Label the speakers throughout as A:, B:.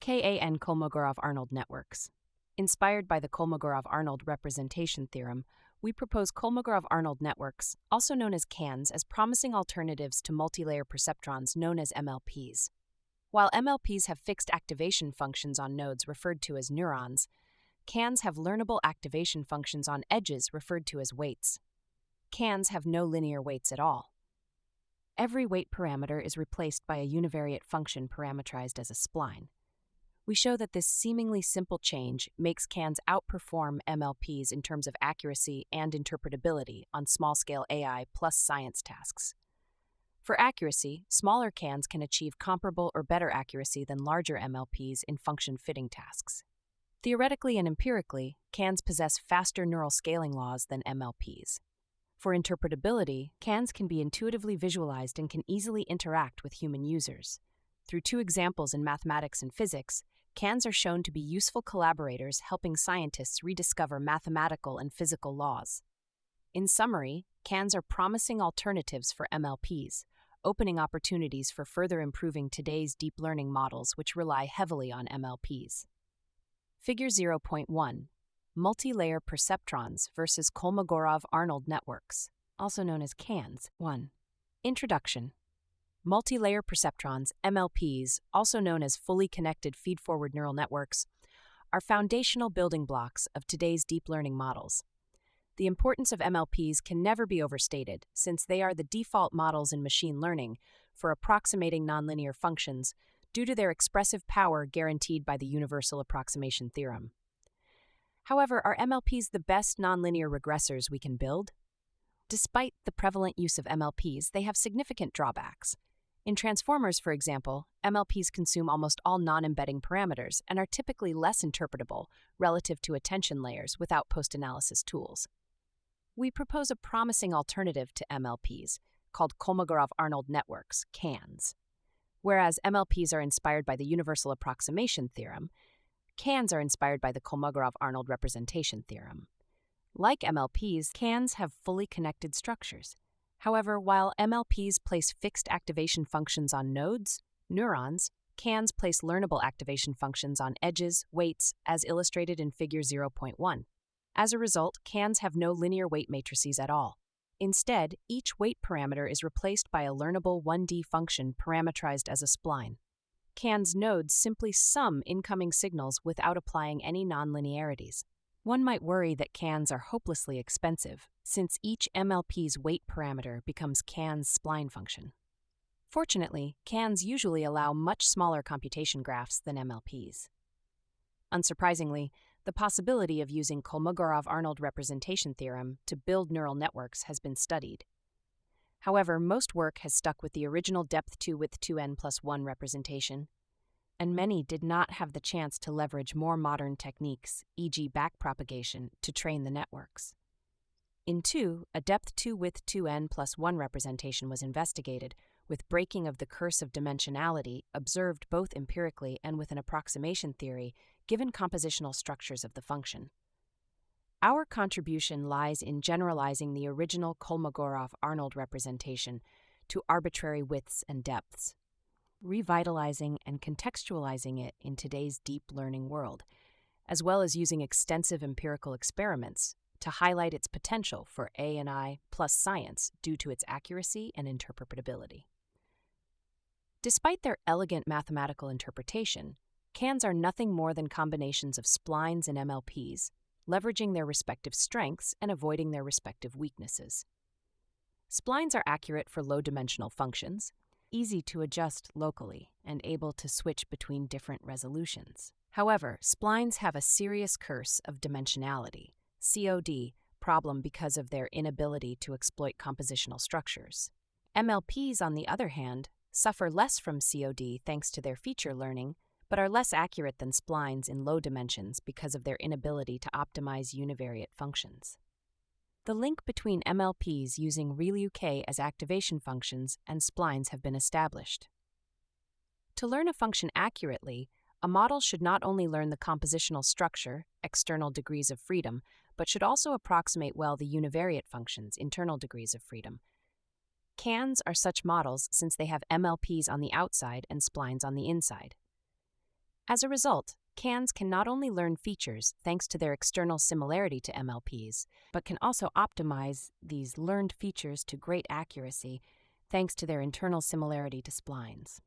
A: aka Kolmogorov-Arnold networks. Inspired by the Kolmogorov-Arnold representation theorem, we propose Kolmogorov-Arnold networks, also known as CANs, as promising alternatives to multilayer perceptrons known as MLPs. While MLPs have fixed activation functions on nodes referred to as neurons, CANs have learnable activation functions on edges referred to as weights. CANs have no linear weights at all. Every weight parameter is replaced by a univariate function parametrized as a spline. We show that this seemingly simple change makes CANs outperform MLPs in terms of accuracy and interpretability on small-scale AI plus science tasks. For accuracy, smaller CANs can achieve comparable or better accuracy than larger MLPs in function fitting tasks. Theoretically and empirically, CANs possess faster neural scaling laws than MLPs. For interpretability, CANs can be intuitively visualized and can easily interact with human users. Through two examples in mathematics and physics, CANs are shown to be useful collaborators helping scientists rediscover mathematical and physical laws. In summary, CANs are promising alternatives for MLPs, opening opportunities for further improving today's deep learning models which rely heavily on MLPs. Figure 0.1. Multi-layer perceptrons versus Kolmogorov-Arnold networks, also known as CANs. 1. Introduction. Multi-layer perceptrons, MLPs, also known as fully connected feed-forward neural networks, are foundational building blocks of today's deep learning models. The importance of MLPs can never be overstated, since they are the default models in machine learning for approximating nonlinear functions due to their expressive power guaranteed by the universal approximation theorem. However, are MLPs the best nonlinear regressors we can build? Despite the prevalent use of MLPs, they have significant drawbacks. In transformers, for example, MLPs consume almost all non-embedding parameters and are typically less interpretable relative to attention layers without post-analysis tools. We propose a promising alternative to MLPs, called Kolmogorov-Arnold networks, CANs. Whereas MLPs are inspired by the universal approximation theorem, CANs are inspired by the Kolmogorov-Arnold representation theorem. Like MLPs, CANs have fully connected structures. However, while MLPs place fixed activation functions on nodes, neurons, CANs place learnable activation functions on edges, weights, as illustrated in Figure 0.1. As a result, CANs have no linear weight matrices at all. Instead, each weight parameter is replaced by a learnable 1D function parametrized as a spline. CANs nodes simply sum incoming signals without applying any nonlinearities. One might worry that CANs are hopelessly expensive, since each MLP's weight parameter becomes CAN's spline function. Fortunately, CANs usually allow much smaller computation graphs than MLPs. Unsurprisingly, the possibility of using Kolmogorov-Arnold representation theorem to build neural networks has been studied. However, most work has stuck with the original depth 2 width 2n plus 1 representation, and many did not have the chance to leverage more modern techniques, e.g. backpropagation, to train the networks. In 2, a depth 2 width 2n plus 1 representation was investigated, with breaking of the curse of dimensionality observed both empirically and with an approximation theory given compositional structures of the function. Our contribution lies in generalizing the original Kolmogorov-Arnold representation to arbitrary widths and depths, revitalizing and contextualizing it in today's deep learning world, as well as using extensive empirical experiments to highlight its potential for AI plus science due to its accuracy and interpretability. Despite their elegant mathematical interpretation, CANs are nothing more than combinations of splines and MLPs, leveraging their respective strengths and avoiding their respective weaknesses. Splines are accurate for low-dimensional functions, easy to adjust locally, and able to switch between different resolutions. However, splines have a serious curse of dimensionality, COD, problem because of their inability to exploit compositional structures. MLPs, on the other hand, suffer less from COD thanks to their feature learning, but are less accurate than splines in low dimensions because of their inability to optimize univariate functions. The link between MLPs using ReLU-K as activation functions and splines have been established. To learn a function accurately, a model should not only learn the compositional structure, external degrees of freedom, but should also approximate well the univariate functions, internal degrees of freedom. CANs are such models since they have MLPs on the outside and splines on the inside. As a result, CANs can not only learn features thanks to their external similarity to MLPs, but can also optimize these learned features to great accuracy thanks to their internal similarity to splines.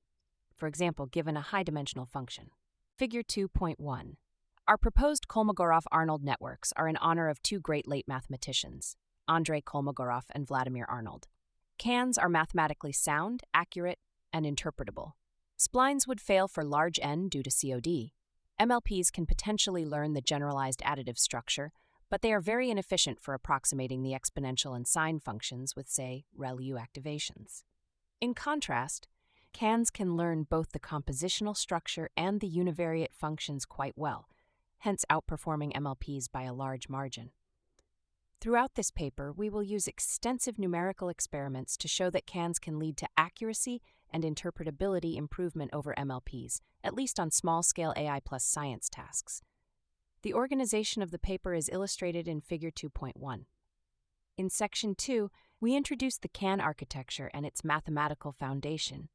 A: For example, given a high-dimensional function. Figure 2.1. Our proposed Kolmogorov-Arnold networks are in honor of two great late mathematicians, Andrei Kolmogorov and Vladimir Arnold. CANs are mathematically sound, accurate, and interpretable. Splines would fail for large N due to COD. MLPs can potentially learn the generalized additive structure, but they are very inefficient for approximating the exponential and sine functions with, say, ReLU activations. In contrast, CANs can learn both the compositional structure and the univariate functions quite well, hence outperforming MLPs by a large margin. Throughout this paper, we will use extensive numerical experiments to show that CANs can lead to accuracy and interpretability improvement over MLPs, at least on small-scale AI plus science tasks. The organization of the paper is illustrated in Figure 2.1. In Section 2, we introduce the CAN architecture and its mathematical foundation,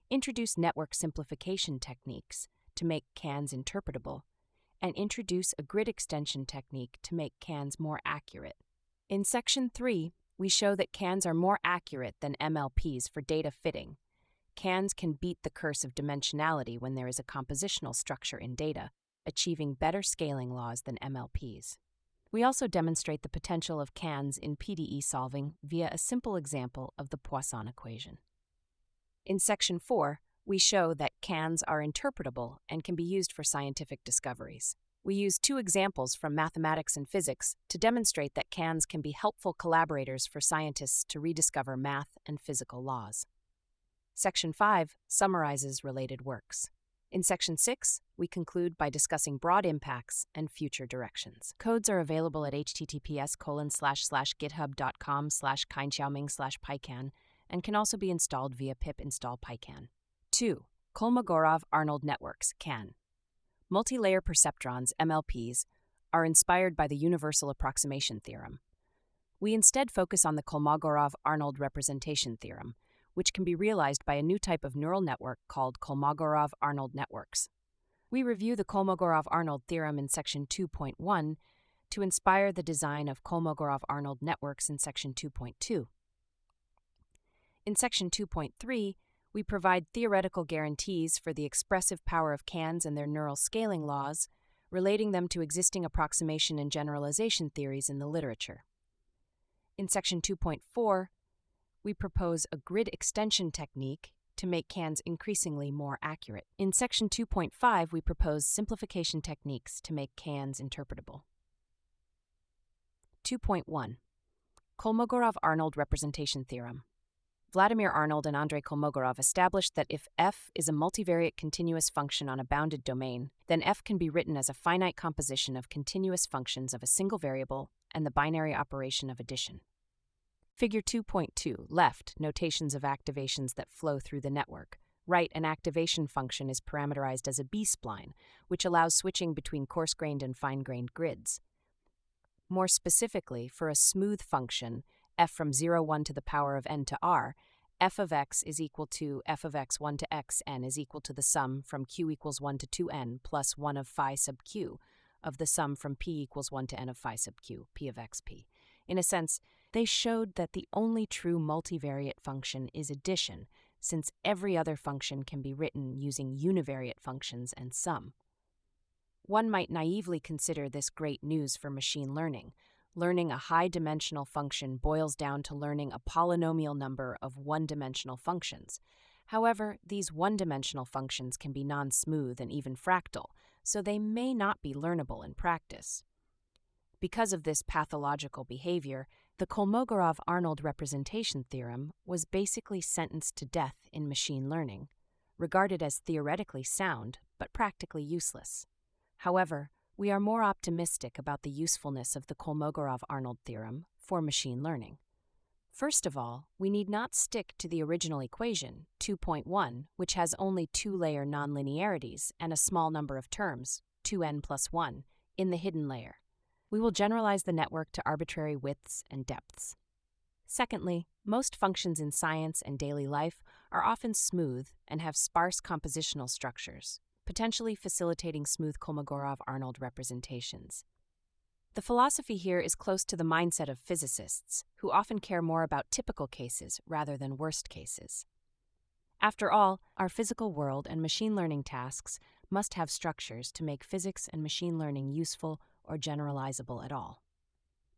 A: introduce network simplification techniques to make CANs interpretable, and introduce a grid extension technique to make CANs more accurate. In Section 3, we show that CANs are more accurate than MLPs for data fitting. CANs can beat the curse of dimensionality when there is a compositional structure in data, achieving better scaling laws than MLPs. We also demonstrate the potential of CANs in PDE solving via a simple example of the Poisson equation. In Section 4, we show that CANs are interpretable and can be used for scientific discoveries. We use two examples from mathematics and physics to demonstrate that CANs can be helpful collaborators for scientists to rediscover math and physical laws. Section 5 summarizes related works. In Section 6, we conclude by discussing broad impacts and future directions. Codes are available at https://github.com/kindxiaoming/pycan and can also be installed via pip install pycan. 2. Kolmogorov-Arnold networks, CAN. Multi-layer perceptrons, MLPs, are inspired by the universal approximation theorem. We instead focus on the Kolmogorov-Arnold representation theorem, which can be realized by a new type of neural network called Kolmogorov-Arnold networks. We review the Kolmogorov-Arnold theorem in Section 2.1 to inspire the design of Kolmogorov-Arnold networks in Section 2.2. In Section 2.3, we provide theoretical guarantees for the expressive power of CANs and their neural scaling laws, relating them to existing approximation and generalization theories in the literature. In Section 2.4, we propose a grid extension technique to make CANs increasingly more accurate. In Section 2.5, we propose simplification techniques to make CANs interpretable. 2.1. Kolmogorov-Arnold representation theorem. Vladimir Arnold and Andrei Kolmogorov established that if f is a multivariate continuous function on a bounded domain, then f can be written as a finite composition of continuous functions of a single variable and the binary operation of addition. Figure 2.2, left, notations of activations that flow through the network. Right, an activation function is parameterized as a B-spline, which allows switching between coarse-grained and fine-grained grids. More specifically, for a smooth function, f from 0, 1 to the power of n to r, f of x is equal to f of x 1 to xn is equal to the sum from q equals 1 to 2n plus 1 of phi sub q of the sum from p equals 1 to n of phi sub q, p of xp. In a sense, they showed that the only true multivariate function is addition, since every other function can be written using univariate functions and sum. One might naively consider this great news for machine learning. Learning a high-dimensional function boils down to learning a polynomial number of one-dimensional functions. However, these one-dimensional functions can be non-smooth and even fractal, so they may not be learnable in practice. Because of this pathological behavior, the Kolmogorov-Arnold representation theorem was basically sentenced to death in machine learning, regarded as theoretically sound but practically useless. However, we are more optimistic about the usefulness of the Kolmogorov-Arnold theorem for machine learning. First of all, we need not stick to the original equation, 2.1, which has only two-layer nonlinearities and a small number of terms, 2n plus 1, in the hidden layer. We will generalize the network to arbitrary widths and depths. Secondly, most functions in science and daily life are often smooth and have sparse compositional structures, potentially facilitating smooth Kolmogorov-Arnold representations. The philosophy here is close to the mindset of physicists, who often care more about typical cases rather than worst cases. After all, our physical world and machine learning tasks must have structures to make physics and machine learning useful or generalizable at all.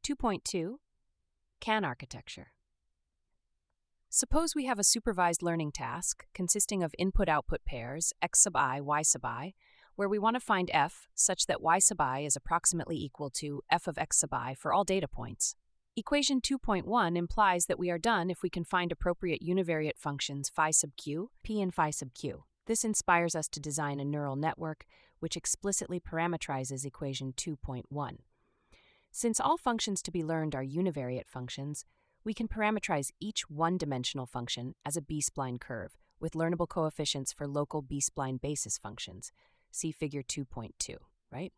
A: 2.2. CAN architecture. Suppose we have a supervised learning task consisting of input-output pairs, x sub I, y sub I, where we want to find f such that y sub I is approximately equal to f of x sub I for all data points. Equation 2.1 implies that we are done if we can find appropriate univariate functions phi sub q, p, and phi sub q. This inspires us to design a neural network which explicitly parametrizes equation 2.1. Since all functions to be learned are univariate functions, we can parameterize each one-dimensional function as a B-spline curve with learnable coefficients for local B-spline basis functions. See figure 2.2, right?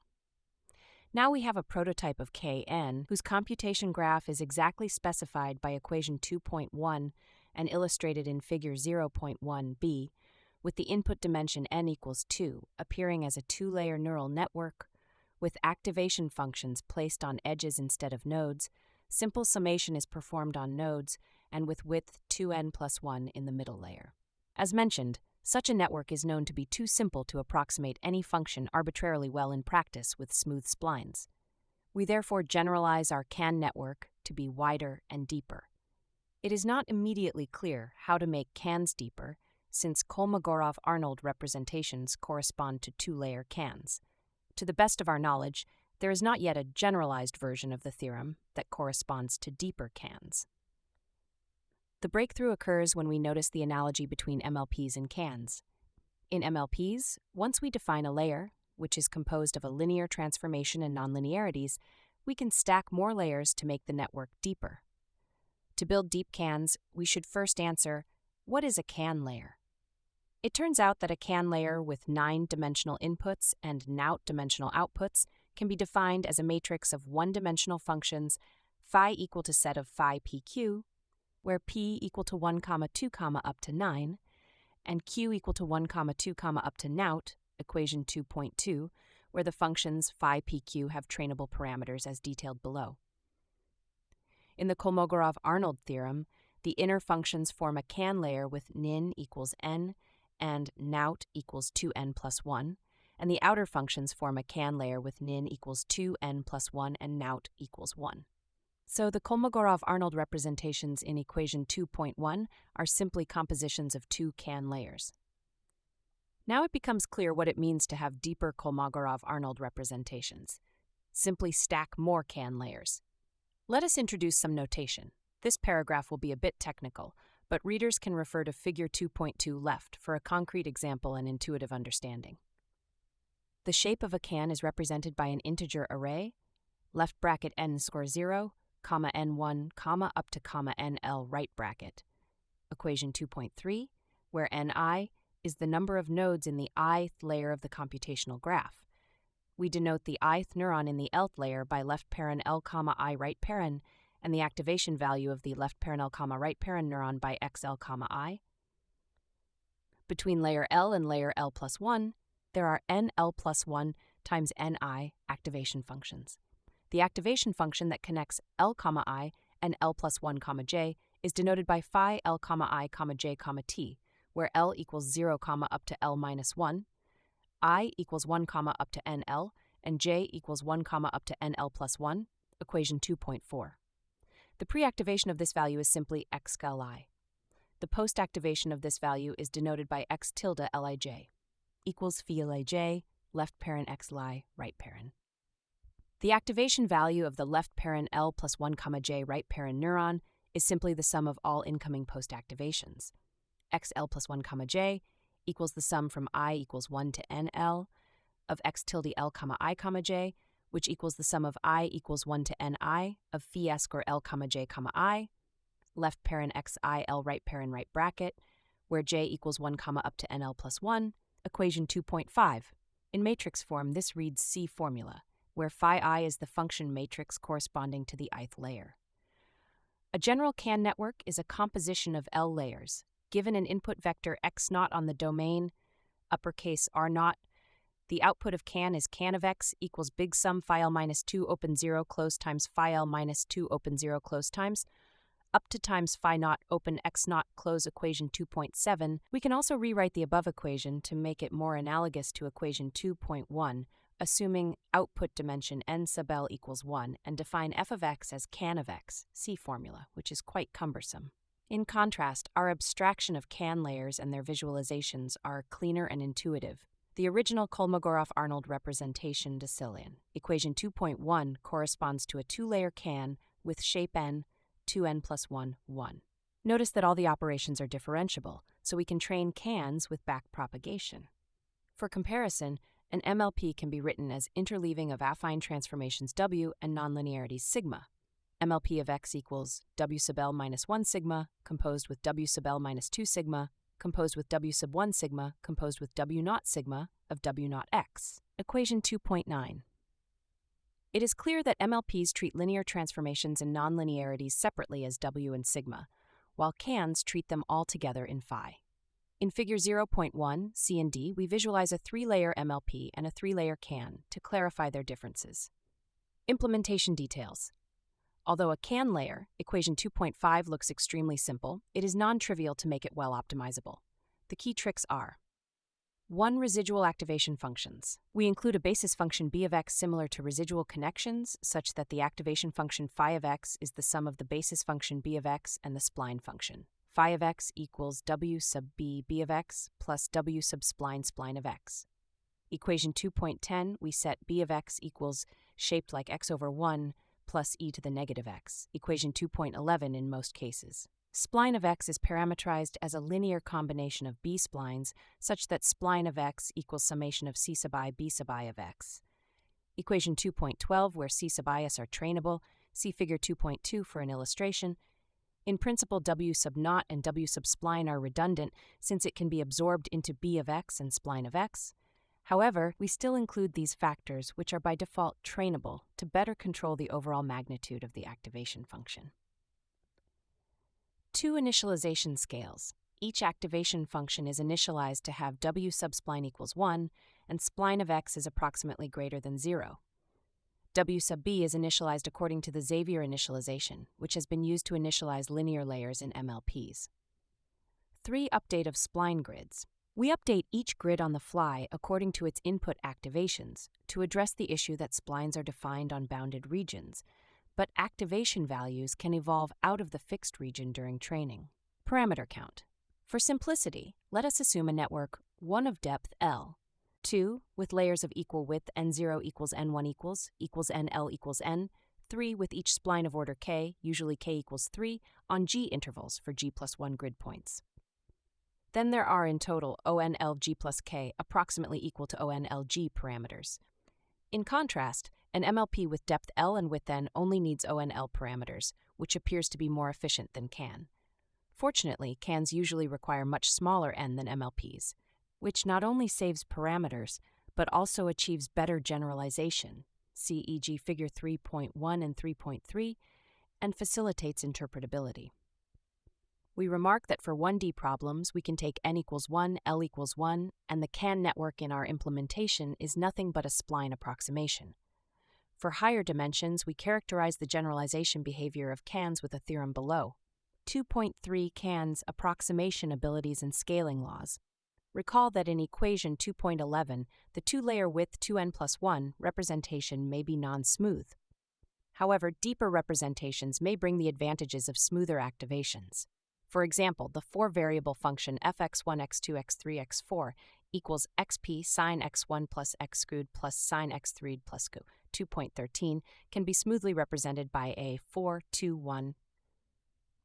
A: Now we have a prototype of Kn whose computation graph is exactly specified by equation 2.1 and illustrated in figure 0.1b, with the input dimension n equals 2 appearing as a two-layer neural network with activation functions placed on edges instead of nodes. Simple summation is performed on nodes and with width 2n plus 1 in the middle layer. As mentioned, such a network is known to be too simple to approximate any function arbitrarily well in practice with smooth splines. We therefore generalize our CAN network to be wider and deeper. It is not immediately clear how to make CANs deeper, since Kolmogorov-Arnold representations correspond to two-layer CANs. To the best of our knowledge, there is not yet a generalized version of the theorem that corresponds to deeper CANs. The breakthrough occurs when we notice the analogy between MLPs and CANs. In MLPs, once we define a layer, which is composed of a linear transformation and nonlinearities, we can stack more layers to make the network deeper. To build deep CANs, we should first answer, what is a CAN layer? It turns out that a CAN layer with 9-dimensional inputs and naught-dimensional outputs can be defined as a matrix of one-dimensional functions phi equal to set of phi pq, where p equal to 1, 2, up to 9, and q equal to 1, 2, up to naught, equation 2.2, where the functions phi pq have trainable parameters as detailed below. In the Kolmogorov-Arnold theorem, the inner functions form a CAN layer with nin equals n and naught equals 2n plus 1, and the outer functions form a CAN layer with nin equals 2n plus 1 and naught equals 1. So the Kolmogorov-Arnold representations in equation 2.1 are simply compositions of two CAN layers. Now it becomes clear what it means to have deeper Kolmogorov-Arnold representations. Simply stack more CAN layers. Let us introduce some notation. This paragraph will be a bit technical, but readers can refer to figure 2.2 left for a concrete example and intuitive understanding. The shape of a CAN is represented by an integer array, left bracket n score 0, comma n1, comma up to comma nl right bracket. Equation 2.3, where ni is the number of nodes in the ith layer of the computational graph. We denote the ith neuron in the lth layer by left paren l, comma I right paren, and the activation value of the left paren l, comma right paren neuron by xl, comma I. Between layer L and layer L plus 1, there are nl plus 1 times ni activation functions. The activation function that connects L, I and L plus 1, j is denoted by phi L, I, j, t, where L equals 0, up to L minus 1, I equals 1, up to NL, and j equals 1, up to NL plus 1, equation 2.4. The pre-activation of this value is simply x li. The post-activation of this value is denoted by x tilde lij, equals phi lij, left paren x li, right paren. The activation value of the left paren L plus 1, j right paren neuron is simply the sum of all incoming post-activations. xl plus 1, j equals the sum from I equals 1 to nl of x tilde L, I, j, which equals the sum of I equals 1 to ni of phi s or L, j, I, left paren x I L right paren right bracket, where j equals 1, up to nl plus 1, equation 2.5. In matrix form, this reads C formula, where phi I is the function matrix corresponding to the ith layer. A general CAN network is a composition of L layers, given an input vector x0 on the domain, uppercase R0, The output of can is can of x equals big sum phi l minus 2 open 0 close times phi l minus 2 open 0 close times up to times phi naught open x naught close equation 2.7. We can also rewrite the above equation to make it more analogous to equation 2.1, assuming output dimension n sub l equals 1, and define f of x as can of x, see formula, which is quite cumbersome. In contrast, our abstraction of can layers and their visualizations are cleaner and intuitive. The original Kolmogorov-Arnold representation Decillion. Equation 2.1 corresponds to a two-layer can with shape n, 2n plus 1, 1. Notice that all the operations are differentiable, so we can train cans with backpropagation. For comparison, an MLP can be written as interleaving of affine transformations W and nonlinearities sigma. MLP of x equals W sub L minus 1 sigma, composed with W sub L minus 2 sigma, composed with W sub 1 sigma, composed with W naught sigma of W naught x. Equation 2.9. It is clear that MLPs treat linear transformations and nonlinearities separately as W and sigma, while cans treat them all together in phi. In Figure 0.1, C and D, we visualize a three-layer MLP and a three-layer can to clarify their differences. Implementation details. Although a can layer, equation 2.5 looks extremely simple, it is non-trivial to make it well optimizable. The key tricks are: 1. Residual activation functions. We include a basis function b of x similar to residual connections, such that the activation function phi of x is the sum of the basis function b of x and the spline function. Phi of x equals w sub b of x plus w sub spline of x. Equation 2.10, we set b of x equals shaped like x over 1 plus e to the negative x. Equation 2.11 in most cases. Spline of x is parametrized as a linear combination of b-splines, such that spline of x equals summation of c sub I b sub I of x. Equation 2.12, where c sub is are trainable, see Figure 2.2 for an illustration. In principle, w sub naught and w sub spline are redundant, since it can be absorbed into b of x and spline of x. However, we still include these factors, which are by default trainable, to better control the overall magnitude of the activation function. 2 initialization scales. Each activation function is initialized to have w sub spline equals 1, and spline of x is approximately greater than 0. W sub b is initialized according to the Xavier initialization, which has been used to initialize linear layers in MLPs. 3. Update of spline grids. We update each grid on the fly according to its input activations to address the issue that splines are defined on bounded regions, but activation values can evolve out of the fixed region during training. Parameter count. For simplicity, let us assume a network 1 of depth L, 2 with layers of equal width n0 equals n1 equals nl equals n, 3 with each spline of order k, usually k equals 3, on g intervals for g plus 1 grid points. Then there are in total ONLG plus k approximately equal to ONLG parameters. In contrast, an MLP with depth L and width n only needs ONL parameters, which appears to be more efficient than can. Fortunately, cans usually require much smaller n than MLPs, which not only saves parameters, but also achieves better generalization, see e.g. Figure 3.1 and 3.3, and facilitates interpretability. We remark that for 1D problems, we can take n equals 1, L equals 1, and the can network in our implementation is nothing but a spline approximation. For higher dimensions, we characterize the generalization behavior of cans with a theorem below. 2.3 Cans approximation abilities and scaling laws. Recall that in equation 2.11, the two-layer width 2n plus 1 representation may be non-smooth. However, deeper representations may bring the advantages of smoother activations. For example, the four-variable function fx1, x2, x3, x4 equals xp sine x1 plus x squared plus sine x3 plus 2.13 can be smoothly represented by a 4-2-1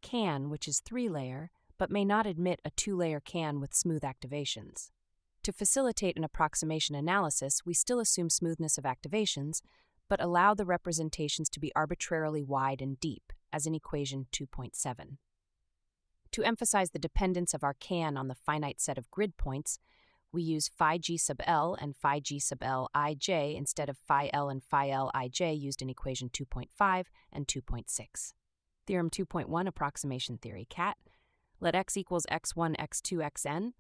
A: can, which is three-layer, but may not admit a two-layer can with smooth activations. To facilitate an approximation analysis, we still assume smoothness of activations, but allow the representations to be arbitrarily wide and deep, as in equation 2.7. To emphasize the dependence of our can on the finite set of grid points, we use phi g sub L and phi g sub L ij instead of phi L and phi L ij used in equation 2.5 and 2.6. Theorem 2.1 Approximation Theory, CAT. Let x equals x1, x2, xn.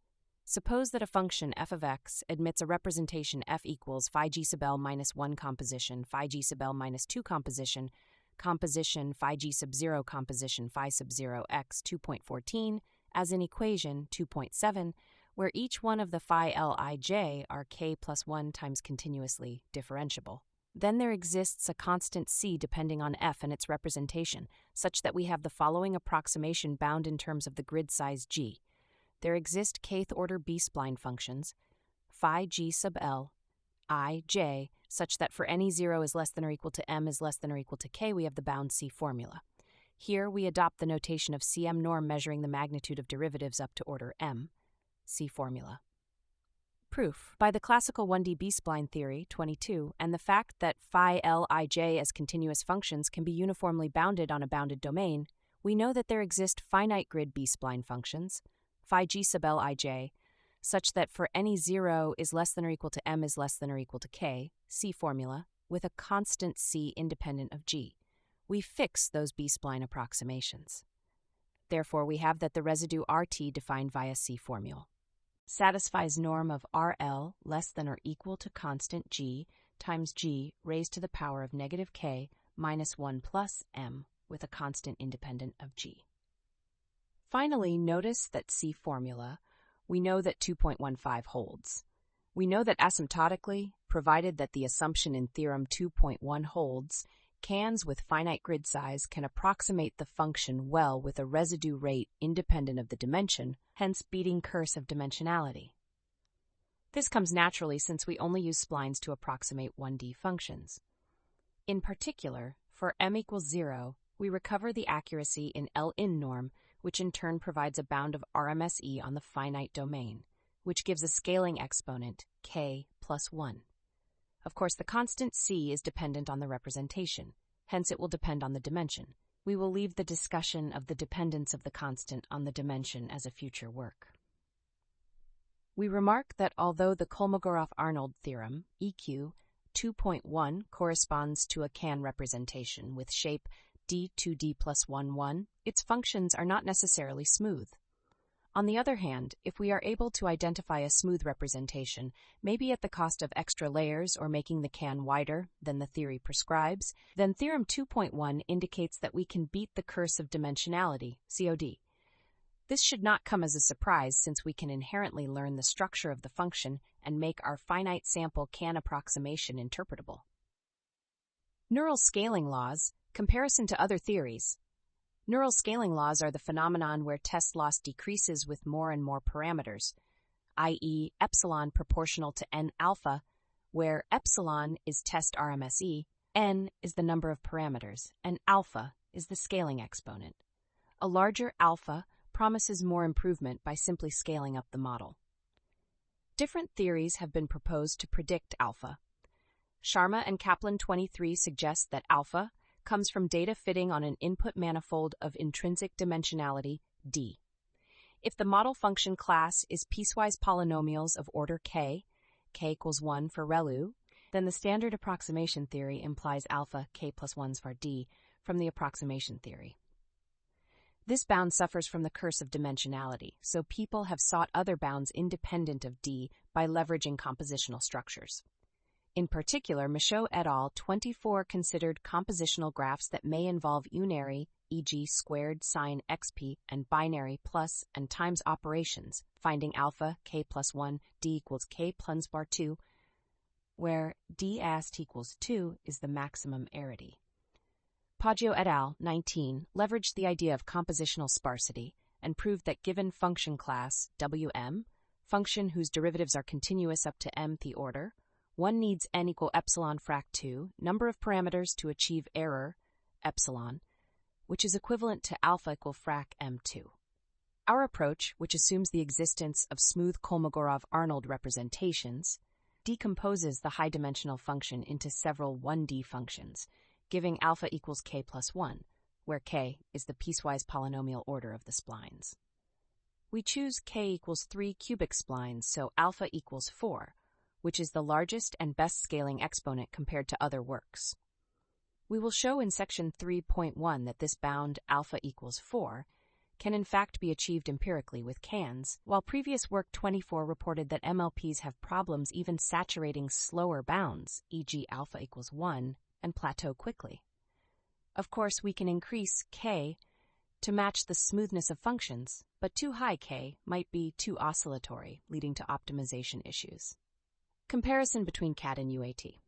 A: Suppose that a function f of x admits a representation f equals phi g sub l minus 1 composition, phi g sub l minus 2 composition, composition phi g sub 0 composition phi sub 0 x 2.14 as in equation 2.7, where each one of the phi lij are k plus 1 times continuously differentiable. Then there exists a constant c depending on f and its representation, such that we have the following approximation bound in terms of the grid size G. There exist kth order B-spline functions, phi g sub l, I, j, such that for any 0 is less than or equal to m is less than or equal to k, we have the bound C formula. Here we adopt the notation of Cm norm measuring the magnitude of derivatives up to order m, C formula. Proof. By the classical 1D B-spline theory, 22, and the fact that phi lij as continuous functions can be uniformly bounded on a bounded domain, we know that there exist finite grid B-spline functions, phi g sub lij, such that for any 0 is less than or equal to m is less than or equal to k, C formula, with a constant c independent of g. We fix those B-spline approximations. Therefore, we have that the residue RT defined via C formula satisfies norm of RL less than or equal to constant g times g raised to the power of negative k minus 1 plus m with a constant independent of g. Finally, notice that C formula, we know that 2.15 holds. We know that asymptotically, provided that the assumption in theorem 2.1 holds, cans with finite grid size can approximate the function well with a residue rate independent of the dimension, hence beating curse of dimensionality. This comes naturally since we only use splines to approximate 1D functions. In particular, for m equals 0, we recover the accuracy in L-in norm, which in turn provides a bound of RMSE on the finite domain, which gives a scaling exponent, k plus 1. Of course, the constant c is dependent on the representation, hence it will depend on the dimension. We will leave the discussion of the dependence of the constant on the dimension as a future work. We remark that although the Kolmogorov-Arnold theorem, EQ 2.1, corresponds to a can representation with shape d2d plus 1, 1, its functions are not necessarily smooth. On the other hand, if we are able to identify a smooth representation, maybe at the cost of extra layers or making the can wider than the theory prescribes, then theorem 2.1 indicates that we can beat the curse of dimensionality, COD. This should not come as a surprise since we can inherently learn the structure of the function and make our finite sample can approximation interpretable. Neural scaling laws, comparison to other theories. Neural scaling laws are the phenomenon where test loss decreases with more and more parameters, i.e. epsilon proportional to n alpha, where epsilon is test RMSE, n is the number of parameters, and alpha is the scaling exponent. A larger alpha promises more improvement by simply scaling up the model. Different theories have been proposed to predict alpha. Sharma and Kaplan 23 suggest that alpha comes from data fitting on an input manifold of intrinsic dimensionality, D. If the model function class is piecewise polynomials of order k equals 1 for ReLU, then the standard approximation theory implies alpha k plus 1s for D from the approximation theory. This bound suffers from the curse of dimensionality, so people have sought other bounds independent of D by leveraging compositional structures. In particular, Michaud et al. 24 considered compositional graphs that may involve unary, e.g. squared sine xp, and binary plus and times operations, finding alpha k plus 1 d equals k plus bar 2, where d ast equals 2 is the maximum arity. Poggio et al. 19 leveraged the idea of compositional sparsity and proved that given function class Wm, function whose derivatives are continuous up to mth order, one needs n equal epsilon frac 2, number of parameters to achieve error, epsilon, which is equivalent to alpha equal frac m2. Our approach, which assumes the existence of smooth Kolmogorov-Arnold representations, decomposes the high-dimensional function into several 1D functions, giving alpha equals k plus 1, where k is the piecewise polynomial order of the splines. We choose k equals 3 cubic splines, so alpha equals 4, which is the largest and best scaling exponent compared to other works. We will show in section 3.1 that this bound alpha equals 4 can in fact be achieved empirically with cans, while previous work 24 reported that MLPs have problems even saturating slower bounds, e.g. alpha equals 1, and plateau quickly. Of course, we can increase K to match the smoothness of functions, but too high K might be too oscillatory, leading to optimization issues. Comparison between CAT and UAT.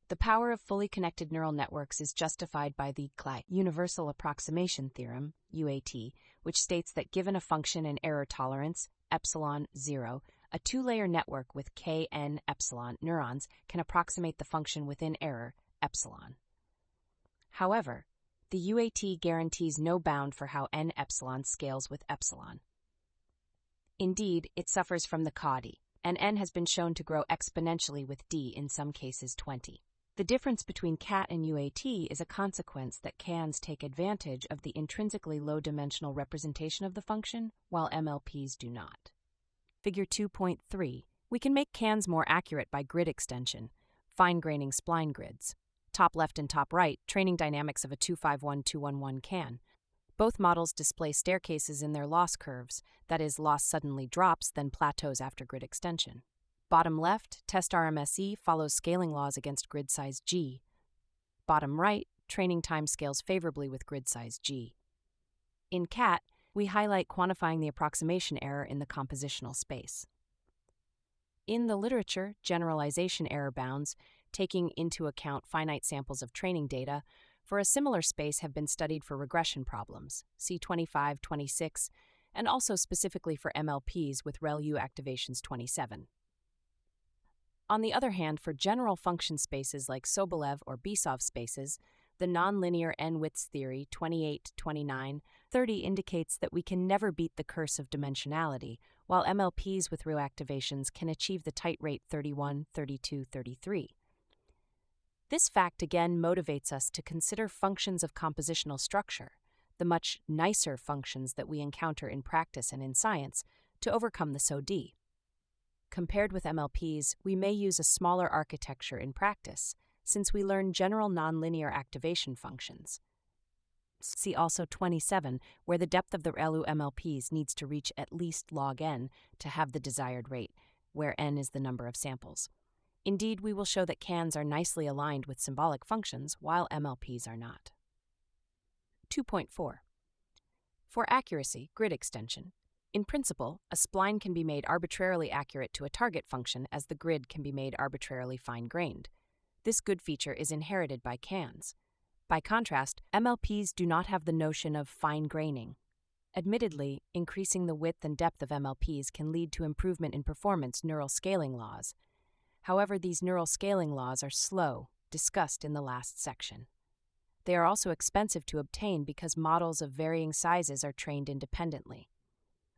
A: The power of fully connected neural networks is justified by the universal approximation theorem, UAT, which states that given a function and error tolerance, epsilon 0, a two-layer network with kn epsilon neurons can approximate the function within error, epsilon. However, the UAT guarantees no bound for how n epsilon scales with epsilon. Indeed, it suffers from the CAUDI, and n has been shown to grow exponentially with d, in some cases 20. The difference between CAT and UAT is a consequence that cans take advantage of the intrinsically low-dimensional representation of the function, while MLPs do not. Figure 2.3. We can make cans more accurate by grid extension, fine-graining spline grids. Top left and top right, training dynamics of a 251-211 can. Both models display staircases in their loss curves, that is, loss suddenly drops, then plateaus after grid extension. Bottom left, test RMSE follows scaling laws against grid size G. Bottom right, training time scales favorably with grid size G. In CAT, we highlight quantifying the approximation error in the compositional space. In the literature, generalization error bounds, taking into account finite samples of training data, for a similar space have been studied for regression problems, C25, 26, and also specifically for MLPs with ReLU activations 27. On the other hand, for general function spaces like Sobolev or Besov spaces, the nonlinear n-widths theory 28, 29, 30 indicates that we can never beat the curse of dimensionality, while MLPs with ReLU activations can achieve the tight rate 31, 32, 33. This fact again motivates us to consider functions of compositional structure, the much nicer functions that we encounter in practice and in science, to overcome the SOD. Compared with MLPs, we may use a smaller architecture in practice, since we learn general nonlinear activation functions. See also 27, where the depth of the ReLU MLPs needs to reach at least log n to have the desired rate, where n is the number of samples. Indeed, we will show that cans are nicely aligned with symbolic functions, while MLPs are not. 2.4. For accuracy, grid extension. In principle, a spline can be made arbitrarily accurate to a target function as the grid can be made arbitrarily fine-grained. This good feature is inherited by cans. By contrast, MLPs do not have the notion of fine-graining. Admittedly, increasing the width and depth of MLPs can lead to improvement in performance neural scaling laws. However, these neural scaling laws are slow, discussed in the last section. They are also expensive to obtain because models of varying sizes are trained independently.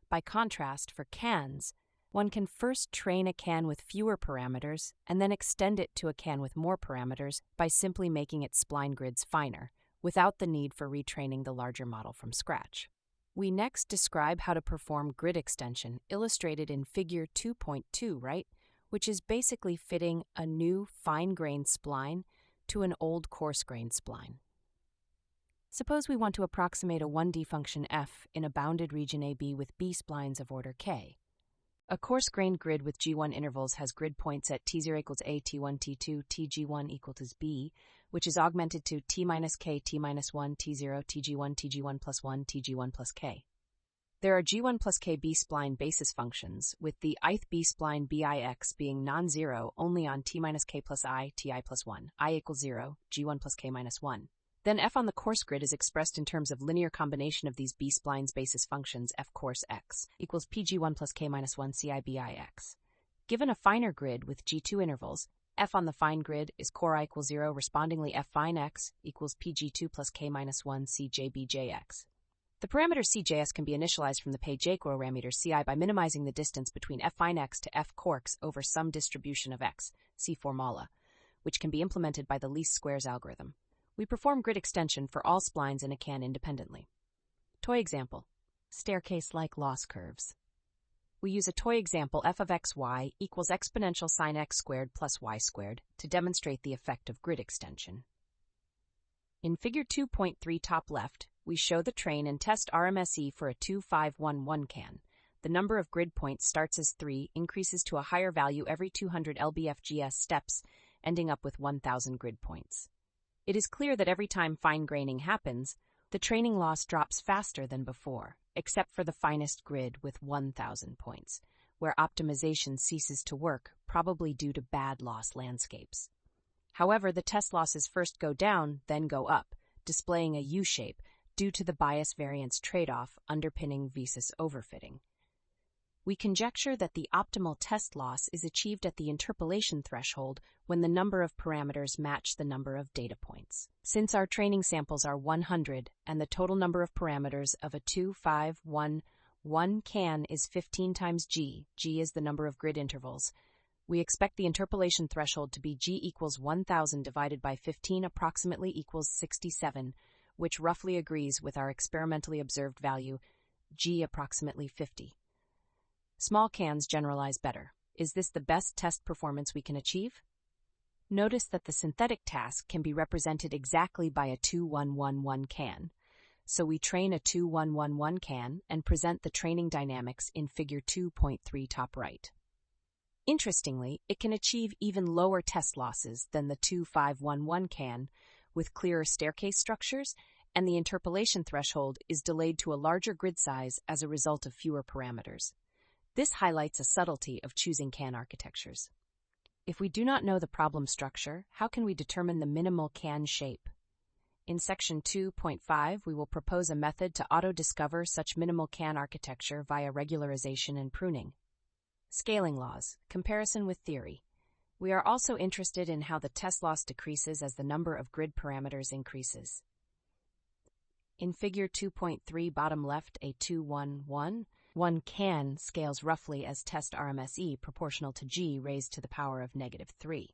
A: By contrast, for cans, one can first train a can with fewer parameters and then extend it to a can with more parameters by simply making its spline grids finer, without the need for retraining the larger model from scratch. We next describe how to perform grid extension, illustrated in Figure 2.2, right? Which is basically fitting a new fine-grained spline to an old coarse-grained spline. Suppose we want to approximate a 1D function f in a bounded region AB with B splines of order k. A coarse-grained grid with G1 intervals has grid points at T0 equals A, T1, T2, Tg1 equals B, which is augmented to T minus K, T minus 1, T0, Tg1, Tg1 plus 1, Tg1 plus K. There are G1 plus K B-spline basis functions, with the ith B-spline BIX being non-zero only on T minus K plus I, Ti plus 1, I equals 0, G1 plus K minus 1. Then f on the coarse grid is expressed in terms of linear combination of these B-splines basis functions f coarse x equals Pg1 plus K minus 1 Ci Bix. Given a finer grid with G2 intervals, f on the fine grid is core I equals 0, respondingly f fine x equals Pg2 plus K minus 1 Cjbjx. The parameter Cjs can be initialized from the parameter Ci by minimizing the distance between f fine x to f quarks over some distribution of x, see formula, which can be implemented by the least squares algorithm. We perform grid extension for all splines in a can independently. Toy example, staircase-like loss curves. We use a toy example f of xy equals exponential sine x squared plus y squared to demonstrate the effect of grid extension. In Figure 2.3 top left, we show the train and test RMSE for a 2511 can. The number of grid points starts as 3, increases to a higher value every 200 lbfgs steps, ending up with 1,000 grid points. It is clear that every time fine graining happens, the training loss drops faster than before, except for the finest grid with 1,000 points, where optimization ceases to work, probably due to bad loss landscapes. However, the test losses first go down, then go up, displaying a U-shape due to the bias variance trade-off underpinning VSIS overfitting. We conjecture that the optimal test loss is achieved at the interpolation threshold when the number of parameters match the number of data points. Since our training samples are 100 and the total number of parameters of a 2511 can is 15 times G is the number of grid intervals, we expect the interpolation threshold to be G equals 1000 divided by 15 approximately equals 67, which roughly agrees with our experimentally observed value, G approximately 50. Small cans generalize better. Is this the best test performance we can achieve? Notice that the synthetic task can be represented exactly by a 2111 can. So we train a 2111 can and present the training dynamics in figure 2.3 top right. Interestingly, it can achieve even lower test losses than the 2511 can, with clearer staircase structures, and the interpolation threshold is delayed to a larger grid size as a result of fewer parameters. This highlights a subtlety of choosing can architectures. If we do not know the problem structure, how can we determine the minimal can shape? In section 2.5, we will propose a method to auto-discover such minimal can architecture via regularization and pruning. Scaling laws, comparison with theory. We are also interested in how the test loss decreases as the number of grid parameters increases. In figure 2.3 bottom left, a 2111 can scales roughly as test RMSE proportional to G raised to the power of -3.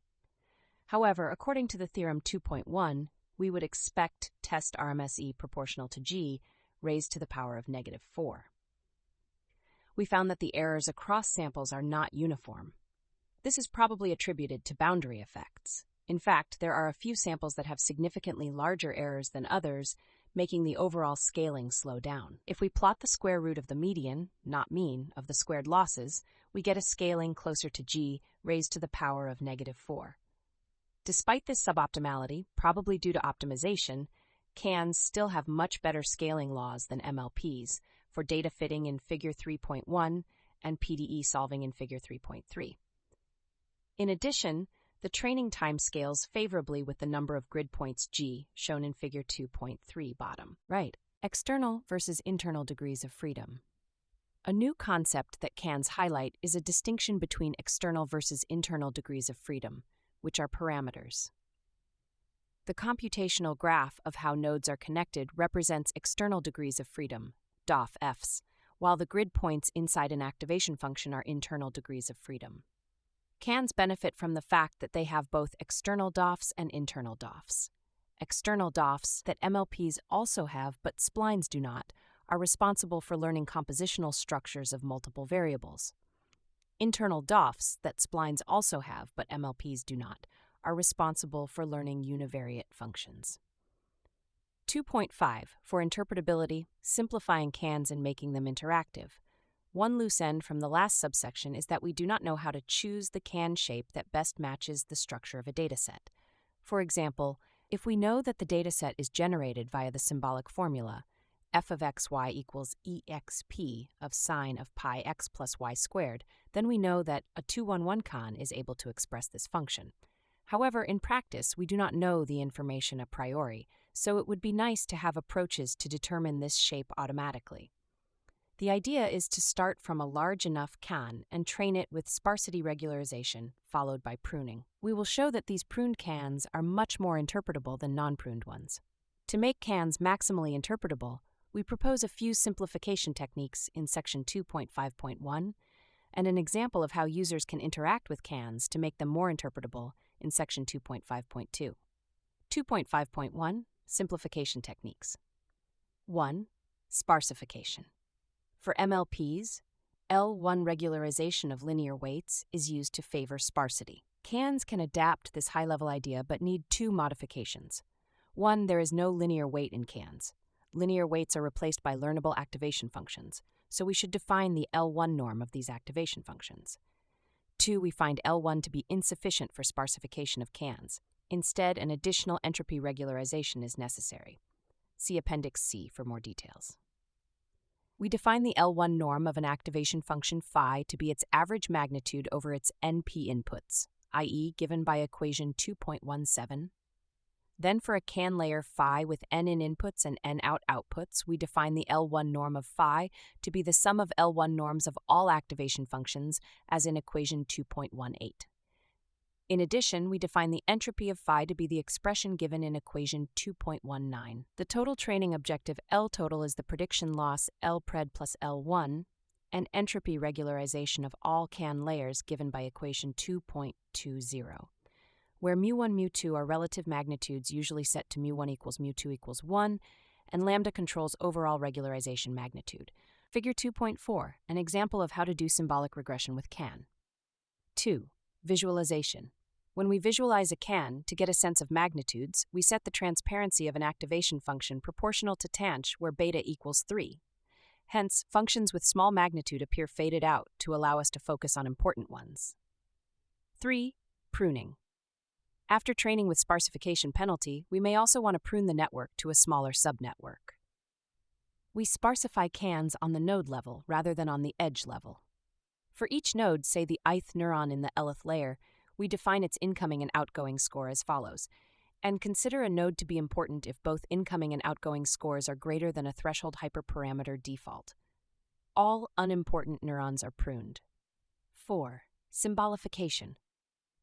A: However, according to the theorem 2.1, we would expect test RMSE proportional to G raised to the power of -4. We found that the errors across samples are not uniform. This is probably attributed to boundary effects. In fact, there are a few samples that have significantly larger errors than others, making the overall scaling slow down. If we plot the square root of the median, not mean, of the squared losses, we get a scaling closer to G raised to the power of -4. Despite this suboptimality, probably due to optimization, cans still have much better scaling laws than MLPs for data fitting in figure 3.1 and PDE solving in figure 3.3. In addition, the training time scales favorably with the number of grid points G, shown in figure 2.3 bottom right. External versus internal degrees of freedom. A new concept that cans highlight is a distinction between external versus internal degrees of freedom, which are parameters. The computational graph of how nodes are connected represents external degrees of freedom, DOF-Fs, while the grid points inside an activation function are internal degrees of freedom. Cans benefit from the fact that they have both external DOFs and internal DOFs. External DOFs that MLPs also have but splines do not are responsible for learning compositional structures of multiple variables. Internal DOFs that splines also have but MLPs do not are responsible for learning univariate functions. 2.5 for interpretability, simplifying cans and making them interactive. One loose end from the last subsection is that we do not know how to choose the can shape that best matches the structure of a dataset. For example, if we know that the dataset is generated via the symbolic formula, f of xy equals exp of sine of pi x plus y squared, then we know that a 211 can is able to express this function. However, in practice, we do not know the information a priori, so it would be nice to have approaches to determine this shape automatically. The idea is to start from a large enough can and train it with sparsity regularization, followed by pruning. We will show that these pruned cans are much more interpretable than non-pruned ones. To make cans maximally interpretable, we propose a few simplification techniques in section 2.5.1 and an example of how users can interact with cans to make them more interpretable in section 2.5.2. 2.5.1 Simplification Techniques. 1. Sparsification. For MLPs, L1 regularization of linear weights is used to favor sparsity. Cans can adapt this high-level idea but need two modifications. One, there is no linear weight in cans. linear weights are replaced by learnable activation functions, so we should define the L1 norm of these activation functions. 2, we find L1 to be insufficient for sparsification of cans. Instead, an additional entropy regularization is necessary. See Appendix C for more details. We define the L1 norm of an activation function phi to be its average magnitude over its NP inputs, i.e. given by equation 2.17. Then for a can layer phi with n in inputs and n out outputs, we define the L1 norm of phi to be the sum of L1 norms of all activation functions, as in equation 2.18. In addition, we define the entropy of phi to be the expression given in equation 2.19. The total training objective L total is the prediction loss L pred plus L1, and entropy regularization of all can layers given by equation 2.20, where mu1, mu2 are relative magnitudes usually set to mu1 equals mu2 equals 1, and lambda controls overall regularization magnitude. Figure 2.4, an example of how to do symbolic regression with can. 2. Visualization. When we visualize a can, to get a sense of magnitudes, we set the transparency of an activation function proportional to tanh where beta equals 3. Hence, functions with small magnitude appear faded out to allow us to focus on important ones. 3. Pruning. After training with sparsification penalty, we may also want to prune the network to a smaller subnetwork. We sparsify cans on the node level rather than on the edge level. For each node, say the ith neuron in the lth layer, we define its incoming and outgoing score as follows, and consider a node to be important if both incoming and outgoing scores are greater than a threshold hyperparameter default. All unimportant neurons are pruned. 4. Symbolification.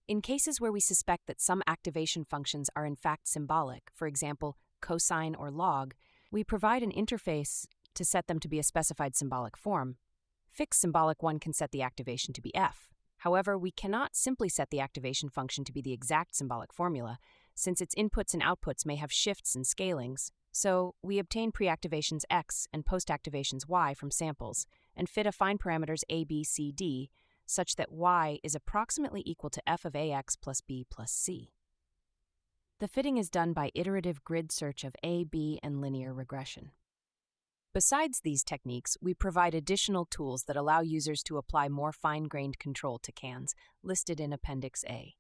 A: In cases where we suspect that some activation functions are in fact symbolic, for example, cosine or log, we provide an interface to set them to be a specified symbolic form. Fixed symbolic 1 can set the activation to be f. However, we cannot simply set the activation function to be the exact symbolic formula, since its inputs and outputs may have shifts and scalings. So, we obtain preactivations x and postactivations y from samples, and fit affine parameters a, b, c, d, such that y is approximately equal to f of ax plus b plus c. The fitting is done by iterative grid search of A, B, and linear regression. Besides these techniques, we provide additional tools that allow users to apply more fine-grained control to cans, listed in Appendix A.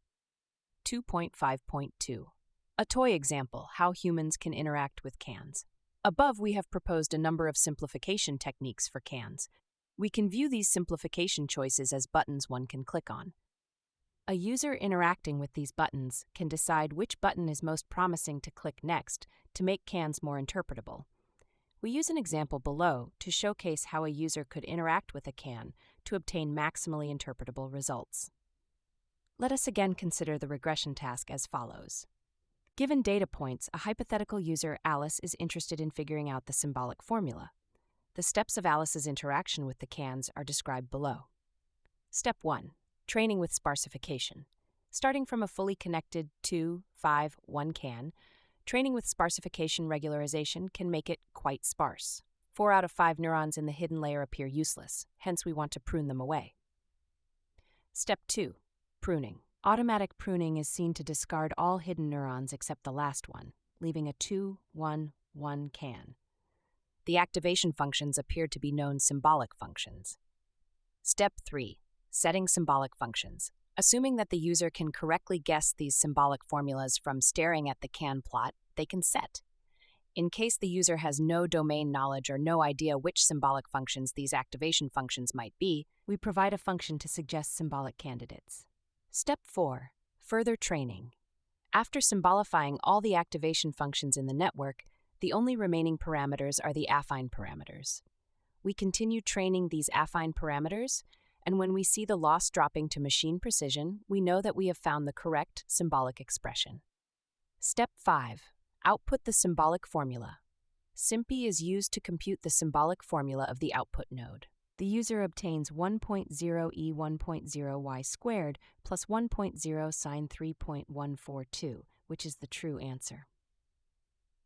A: 2.5.2. A toy example, how humans can interact with cans. Above, we have proposed a number of simplification techniques for cans. We can view these simplification choices as buttons one can click on. A user interacting with these buttons can decide which button is most promising to click next to make cans more interpretable. We use an example below to showcase how a user could interact with a can to obtain maximally interpretable results. Let us again consider the regression task as follows. Given data points, a hypothetical user, Alice, is interested in figuring out the symbolic formula. The steps of Alice's interaction with the cans are described below. Step 1. Training with sparsification. Starting from a fully connected 2, 5, 1 can, training with sparsification regularization can make it quite sparse. 4 out of 5 neurons in the hidden layer appear useless, hence we want to prune them away. Step 2. Pruning. Automatic pruning is seen to discard all hidden neurons except the last one, leaving a 2, 1, 1 can. The activation functions appear to be known symbolic functions. Step 3. Setting symbolic functions. Assuming that the user can correctly guess these symbolic formulas from staring at the can plot, they can set. In case the user has no domain knowledge or no idea which symbolic functions these activation functions might be, we provide a function to suggest symbolic candidates. Step 4. Further training. After symbolifying all the activation functions in the network, the only remaining parameters are the affine parameters. We continue training these affine parameters, and when we see the loss dropping to machine precision, we know that we have found the correct symbolic expression. Step 5. Output the symbolic formula. SymPy is used to compute the symbolic formula of the output node. The user obtains 1.0 1.0 y squared plus 1.0 sine 3.142, which is the true answer.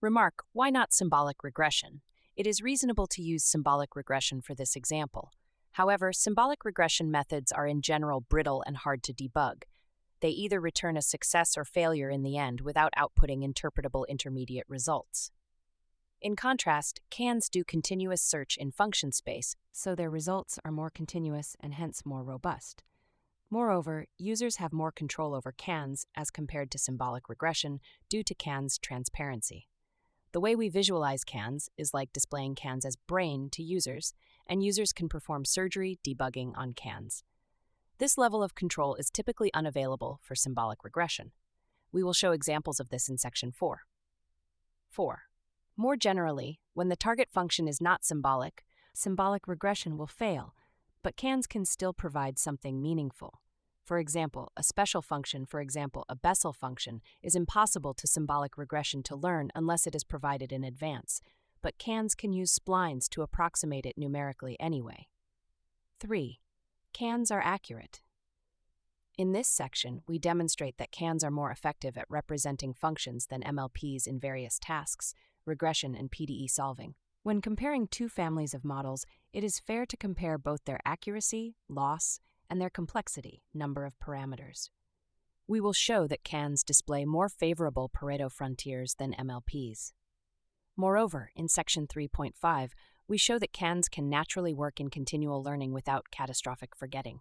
A: Remark, why not symbolic regression? It is reasonable to use symbolic regression for this example. However, symbolic regression methods are in general brittle and hard to debug. They either return a success or failure in the end without outputting interpretable intermediate results. In contrast, cans do continuous search in function space, so their results are more continuous and hence more robust. Moreover, users have more control over cans as compared to symbolic regression due to cans' transparency. The way we visualize cans is like displaying cans as brain to users, and users can perform surgery debugging on cans. This level of control is typically unavailable for symbolic regression. We will show examples of this in Section 4. 4. More generally, when the target function is not symbolic, symbolic regression will fail, but cans can still provide something meaningful. For example, a special function, for example, a Bessel function, is impossible to symbolic regression to learn unless it is provided in advance, but cans can use splines to approximate it numerically anyway. 3. Cans are accurate. In this section, we demonstrate that cans are more effective at representing functions than MLPs in various tasks, regression and PDE solving. When comparing two families of models, it is fair to compare both their accuracy, loss, and their complexity, number of parameters. We will show that cans display more favorable Pareto frontiers than MLPs. Moreover, in Section 3.5, we show that cans can naturally work in continual learning without catastrophic forgetting.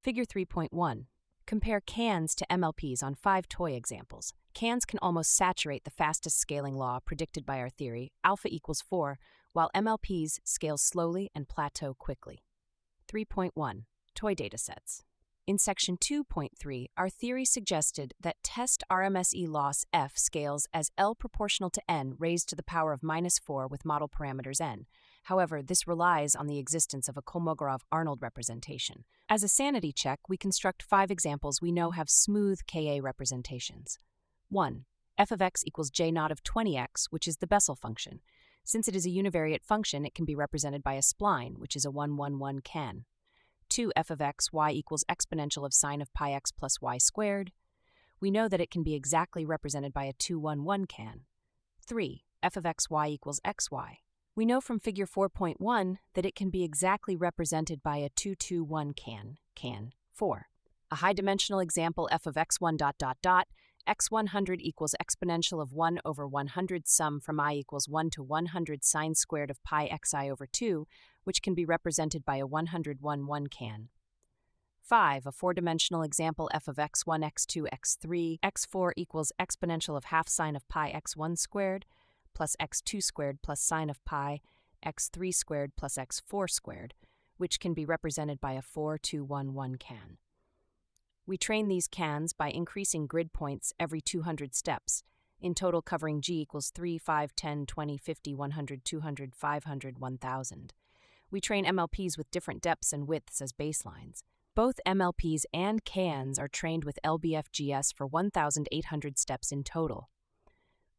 A: Figure 3.1. Compare cans to MLPs on 5 toy examples. Cans can almost saturate the fastest scaling law predicted by our theory, alpha equals 4, while MLPs scale slowly and plateau quickly. 3.1. Toy datasets. In Section 2.3, our theory suggested that test RMSE loss F scales as L proportional to n raised to the power of -4 with model parameters n. However, this relies on the existence of a Kolmogorov-Arnold representation. As a sanity check, we construct 5 examples we know have smooth Ka representations. 1. F of x equals j naught of 20x, which is the Bessel function. Since it is a univariate function, it can be represented by a spline, which is a 1, can. 2. F of x y equals exponential of sine of pi x plus y squared. We know that it can be exactly represented by a 2, can. 3. F of x y equals xy. We know from figure 4.1 that it can be exactly represented by a 2, can. 4. A high-dimensional example f of x1 ... x100 equals exponential of 1 over 100 sum from I equals 1 to 100 sine squared of pi xi over 2, which can be represented by a 101 can. 5. A 4-dimensional example f of x1, x2, x3, x4 equals exponential of half sine of pi x1 squared plus x2 squared plus sine of pi x3 squared plus x4 squared, which can be represented by a 4211 can. We train these cans by increasing grid points every 200 steps, in total covering g equals 3, 5, 10, 20, 50, 100, 200, 500, 1000. We train MLPs with different depths and widths as baselines. Both MLPs and cans are trained with LBFGS for 1,800 steps in total.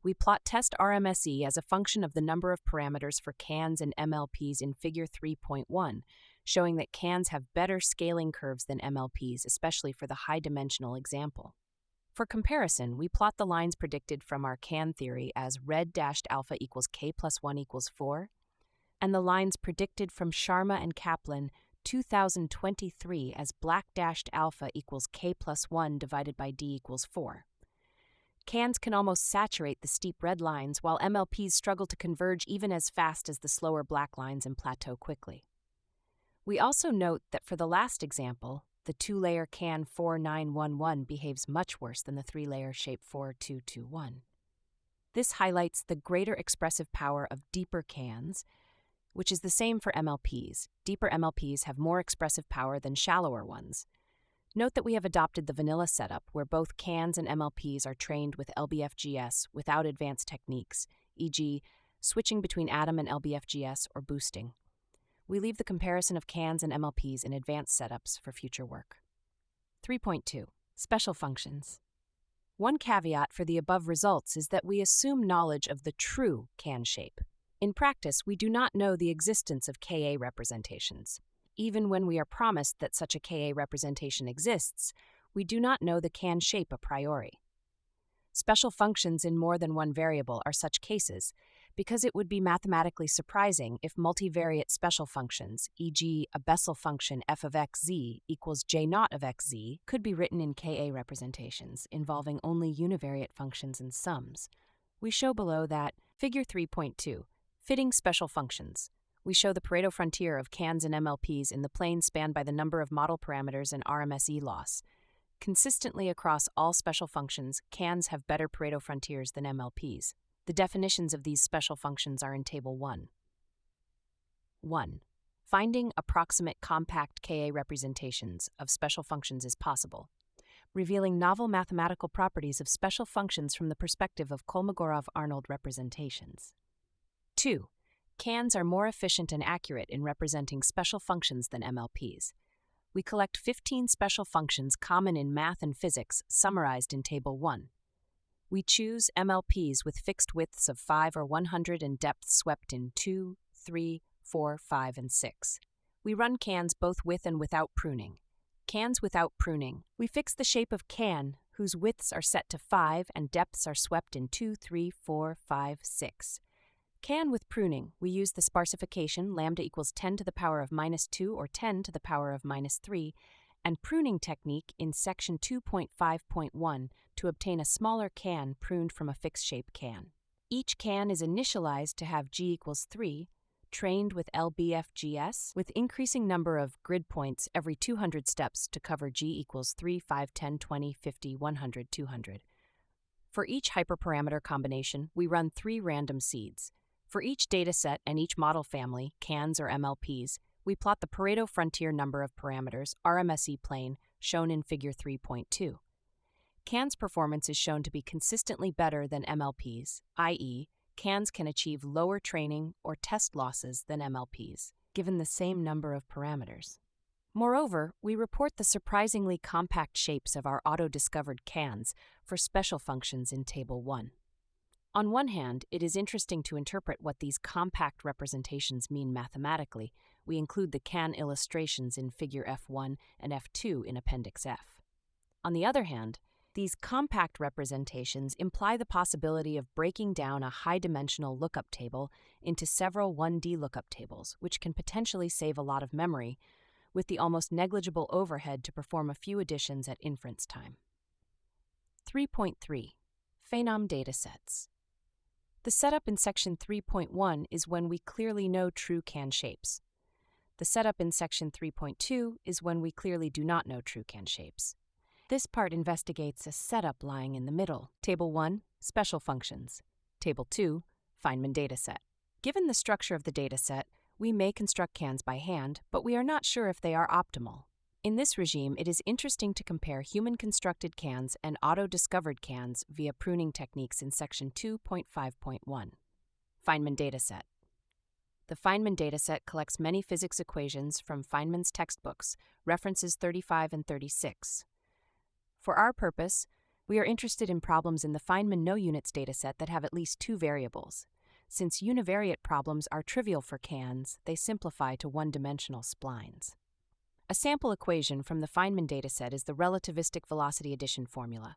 A: We plot test RMSE as a function of the number of parameters for cans and MLPs in Figure 3.1, showing that cans have better scaling curves than MLPs, especially for the high-dimensional example. For comparison, we plot the lines predicted from our can theory as red-dashed alpha equals k plus 1 equals 4, and the lines predicted from Sharma and Kaplan 2023 as black-dashed alpha equals k plus 1 divided by d equals 4. Cans can almost saturate the steep red lines, while MLPs struggle to converge even as fast as the slower black lines and plateau quickly. We also note that for the last example, the 2-layer can 4911 behaves much worse than the 3-layer shape 4221. This highlights the greater expressive power of deeper cans, which is the same for MLPs. Deeper MLPs have more expressive power than shallower ones. Note that we have adopted the vanilla setup where both cans and MLPs are trained with LBFGS without advanced techniques, e.g., switching between Atom and LBFGS or boosting. We leave the comparison of cans and MLPs in advanced setups for future work. 3.2. Special functions. One caveat for the above results is that we assume knowledge of the true can shape. In practice, we do not know the existence of Ka representations. Even when we are promised that such a Ka representation exists, we do not know the can shape a priori. Special functions in more than one variable are such cases, because it would be mathematically surprising if multivariate special functions, e.g. a Bessel function f of xz equals j naught of xz, could be written in Ka representations involving only univariate functions and sums. We show below that, Figure 3.2, Fitting special functions. We show the Pareto frontier of cans and MLPs in the plane spanned by the number of model parameters and RMSE loss. Consistently across all special functions, cans have better Pareto frontiers than MLPs. The definitions of these special functions are in Table 1. 1. Finding approximate compact Ka representations of special functions is possible, revealing novel mathematical properties of special functions from the perspective of Kolmogorov-Arnold representations. 2. Cans are more efficient and accurate in representing special functions than MLPs. We collect 15 special functions common in math and physics, summarized in Table 1. We choose MLPs with fixed widths of 5 or 100 and depths swept in 2, 3, 4, 5, and 6. We run cans both with and without pruning. Cans without pruning. We fix the shape of can, whose widths are set to 5 and depths are swept in 2, 3, 4, 5, 6. Can with pruning, we use the sparsification lambda equals 10 to the power of minus 2 or 10 to the power of minus 3, and pruning technique in section 2.5.1 to obtain a smaller can pruned from a fixed shape can. Each can is initialized to have G equals 3, trained with LBFGS, with increasing number of grid points every 200 steps to cover G equals 3, 5, 10, 20, 50, 100, 200. For each hyperparameter combination, we run 3 random seeds. For each dataset and each model family, cans or MLPs, we plot the Pareto frontier number of parameters, RMSE plane, shown in Figure 3.2. Cans' performance is shown to be consistently better than MLPs, i.e., cans can achieve lower training or test losses than MLPs, given the same number of parameters. Moreover, we report the surprisingly compact shapes of our auto-discovered cans for special functions in Table 1. On one hand, it is interesting to interpret what these compact representations mean mathematically. We include the can illustrations in Figure F1 and F2 in Appendix F. On the other hand, these compact representations imply the possibility of breaking down a high-dimensional lookup table into several 1D lookup tables, which can potentially save a lot of memory, with the almost negligible overhead to perform a few additions at inference time. 3.3. Phenom datasets. The setup in Section 3.1 is when we clearly know true can shapes. The setup in Section 3.2 is when we clearly do not know true can shapes. This part investigates a setup lying in the middle. Table 1, Special Functions. Table 2, Feynman Dataset. Given the structure of the dataset, we may construct cans by hand, but we are not sure if they are optimal. In this regime, it is interesting to compare human-constructed cans and auto-discovered cans via pruning techniques in Section 2.5.1. Feynman Dataset. The Feynman dataset collects many physics equations from Feynman's textbooks, references 35 and 36. For our purpose, we are interested in problems in the Feynman no-units dataset that have at least 2 variables. Since univariate problems are trivial for cans, they simplify to one-dimensional splines. A sample equation from the Feynman dataset is the relativistic velocity addition formula.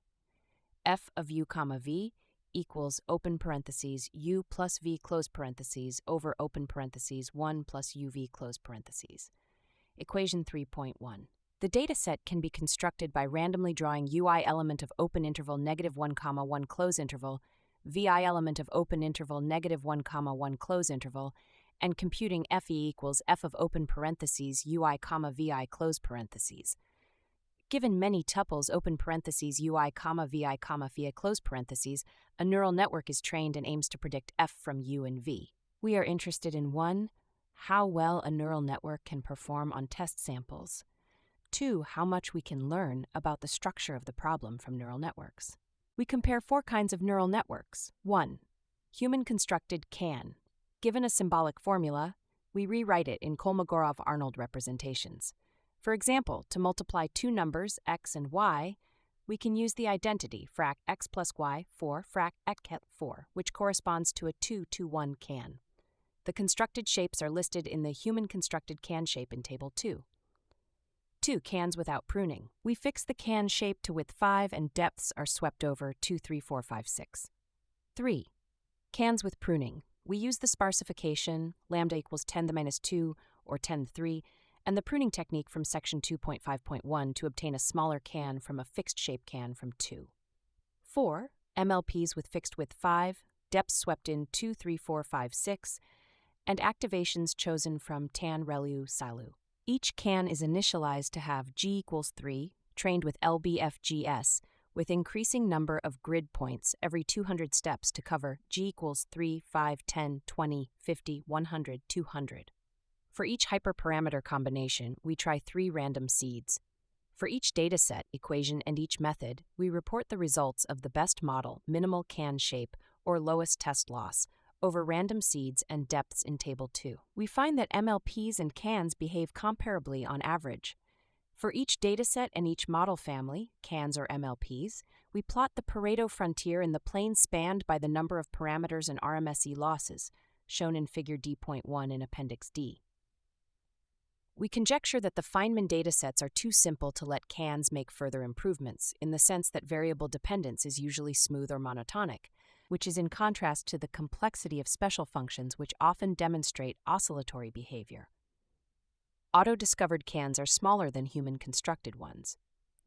A: F of u comma v equals open parentheses u plus v close parentheses over open parentheses 1 plus uv close parentheses. Equation 3.1. The dataset can be constructed by randomly drawing ui element of open interval -1 comma 1 close interval, vi element of open interval -1 comma 1 close interval, and computing Fe equals f of open parentheses ui comma vi close parentheses. Given many tuples open parentheses ui comma vi comma vi close parentheses, a neural network is trained and aims to predict f from u and v. We are interested in 1. How well a neural network can perform on test samples. 2. How much we can learn about the structure of the problem from neural networks. We compare 4 kinds of neural networks. 1. Human-constructed can. Given a symbolic formula, we rewrite it in Kolmogorov-Arnold representations. For example, to multiply 2 numbers, x and y, we can use the identity frac x plus y 4 frac x 4, which corresponds to a 2-to-1 can. The constructed shapes are listed in the human-constructed can shape in Table 2. 2. Cans without pruning. We fix the can shape to width 5 and depths are swept over 2, 3, 4, 5, 6. 3. Cans with pruning. We use the sparsification, lambda equals 10 to the minus 2 or 10 to the 3, and the pruning technique from Section 2.5.1 to obtain a smaller can from a fixed shape can from 2. 4. MLPs with fixed width 5, depths swept in 2, 3, 4, 5, 6, and activations chosen from tan, relu, salu. Each can is initialized to have G equals 3, trained with LBFGS, with increasing number of grid points every 200 steps to cover G equals 3, 5, 10, 20, 50, 100, 200. For each hyperparameter combination, we try 3 random seeds. For each dataset, equation, and each method, we report the results of the best model, minimal can shape, or lowest test loss, over random seeds and depths in Table 2. We find that MLPs and cans behave comparably on average. For each dataset and each model family, cans or MLPs, we plot the Pareto frontier in the plane spanned by the number of parameters and RMSE losses, shown in Figure D.1 in Appendix D. We conjecture that the Feynman datasets are too simple to let cans make further improvements, in the sense that variable dependence is usually smooth or monotonic, which is in contrast to the complexity of special functions which often demonstrate oscillatory behavior. Auto-discovered cans are smaller than human-constructed ones.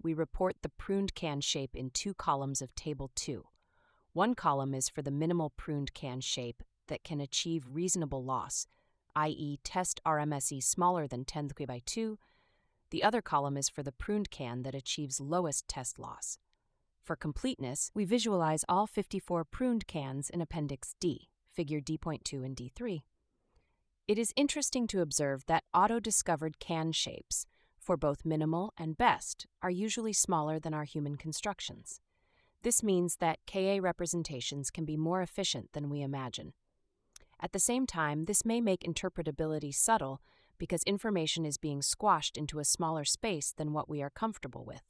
A: We report the pruned can shape in 2 columns of Table 2. One column is for the minimal pruned can shape that can achieve reasonable loss, i.e. test RMSE smaller than 10^2. The other column is for the pruned can that achieves lowest test loss. For completeness, we visualize all 54 pruned cans in Appendix D, Figure D.2 and D3. It is interesting to observe that auto-discovered can shapes, for both minimal and best, are usually smaller than our human constructions. This means that Ka representations can be more efficient than we imagine. At the same time, this may make interpretability subtle because information is being squashed into a smaller space than what we are comfortable with.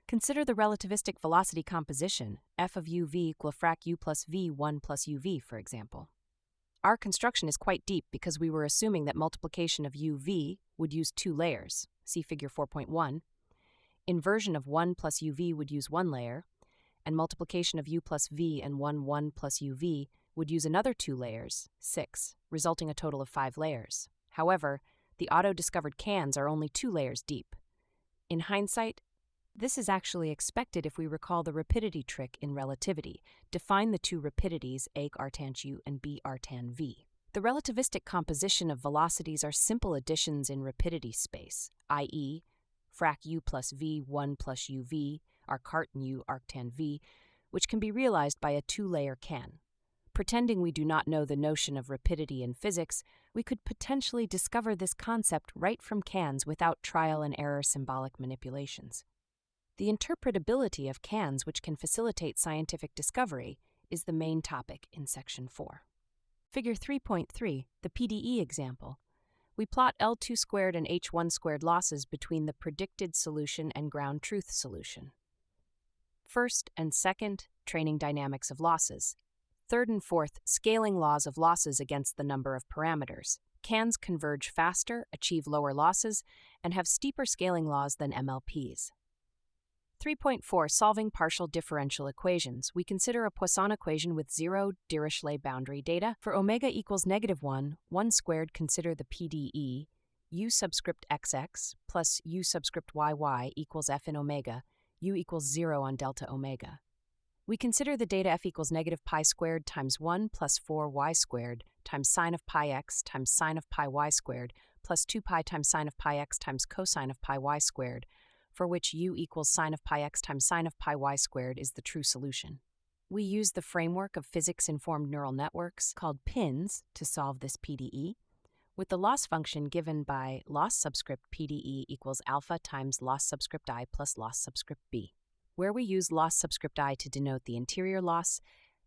A: Consider the relativistic velocity composition, f of uv equal frac u plus v 1 plus uv, for example. Our construction is quite deep because we were assuming that multiplication of uv would use 2 layers, see Figure 4.1, inversion of 1 plus uv would use 1 layer, and multiplication of u plus v and 1 plus uv would use another 2 layers, 6, resulting a total of 5 layers. However, the auto-discovered cans are only 2 layers deep. In hindsight, this is actually expected if we recall the rapidity trick in relativity. Define the 2 rapidities, A arctan u and B arctan v. The relativistic composition of velocities are simple additions in rapidity space, i.e., frac u plus v 1 plus uv, arctan u arctan v, which can be realized by a 2-layer can. Pretending we do not know the notion of rapidity in physics, we could potentially discover this concept right from cans without trial and error symbolic manipulations. The interpretability of cans which can facilitate scientific discovery is the main topic in Section 4. Figure 3.3, the PDE example. We plot L2 squared and H1 squared losses between the predicted solution and ground truth solution. First and second, training dynamics of losses. Third and fourth, scaling laws of losses against the number of parameters. Cans converge faster, achieve lower losses, and have steeper scaling laws than MLPs. 3.4. Solving partial differential equations. We consider a Poisson equation with 0 Dirichlet boundary data. For omega equals -1, 1 squared consider the PDE, u subscript xx plus u subscript yy equals f in omega, u equals 0 on delta omega. We consider the data f equals -pi squared times 1 plus 4y squared times sine of pi x times sine of pi y squared plus 2 pi times sine of pi x times cosine of pi y squared, for which u equals sine of pi x times sine of pi y squared is the true solution. We use the framework of physics-informed neural networks, called PINs, to solve this PDE, with the loss function given by loss subscript PDE equals alpha times loss subscript I plus loss subscript B, where we use loss subscript I to denote the interior loss,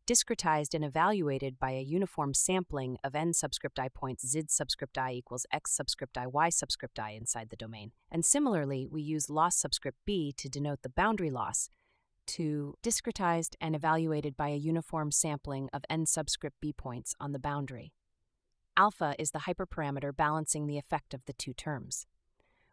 A: discretized and evaluated by a uniform sampling of n subscript I points z subscript I equals x subscript I y subscript I inside the domain. And similarly, we use loss subscript B to denote the boundary loss, to discretized and evaluated by a uniform sampling of n subscript B points on the boundary. Alpha is the hyperparameter balancing the effect of the 2 terms.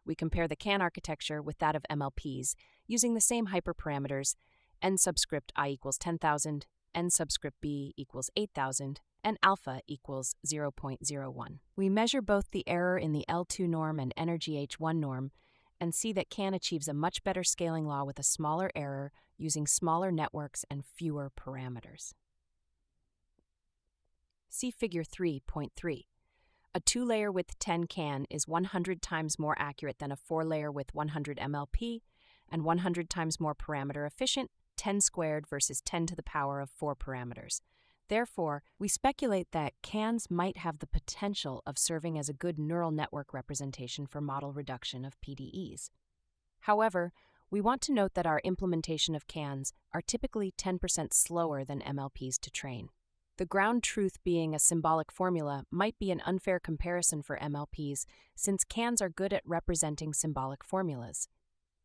A: We compare the CAN architecture with that of MLPs using the same hyperparameters, n subscript I equals 10,000, n subscript b equals 8,000, and alpha equals 0.01. We measure both the error in the L2 norm and energy H1 norm and see that CAN achieves a much better scaling law with a smaller error using smaller networks and fewer parameters. See Figure 3.3. A 2-layer with 10 can is 100 times more accurate than a 4-layer with 100 MLP and 100 times more parameter efficient, 10 squared versus 10 to the power of 4 parameters. Therefore, we speculate that cans might have the potential of serving as a good neural network representation for model reduction of PDEs. However, we want to note that our implementation of cans are typically 10% slower than MLPs to train. The ground truth being a symbolic formula might be an unfair comparison for MLPs since cans are good at representing symbolic formulas.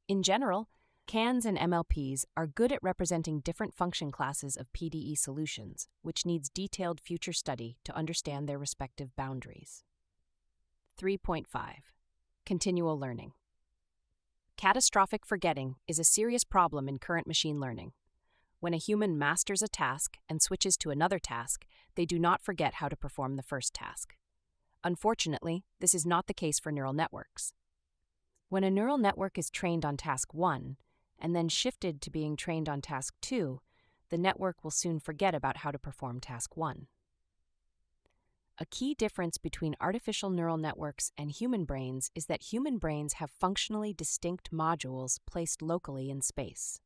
A: In general, cans and MLPs are good at representing different function classes of PDE solutions, which needs detailed future study to understand their respective boundaries. 3.5. Continual learning. Catastrophic forgetting is a serious problem in current machine learning. When a human masters a task and switches to another task, they do not forget how to perform the first task. Unfortunately, this is not the case for neural networks. When a neural network is trained on task 1 and then shifted to being trained on task 2, the network will soon forget about how to perform task 1. A key difference between artificial neural networks and human brains is that human brains have functionally distinct modules placed locally in space.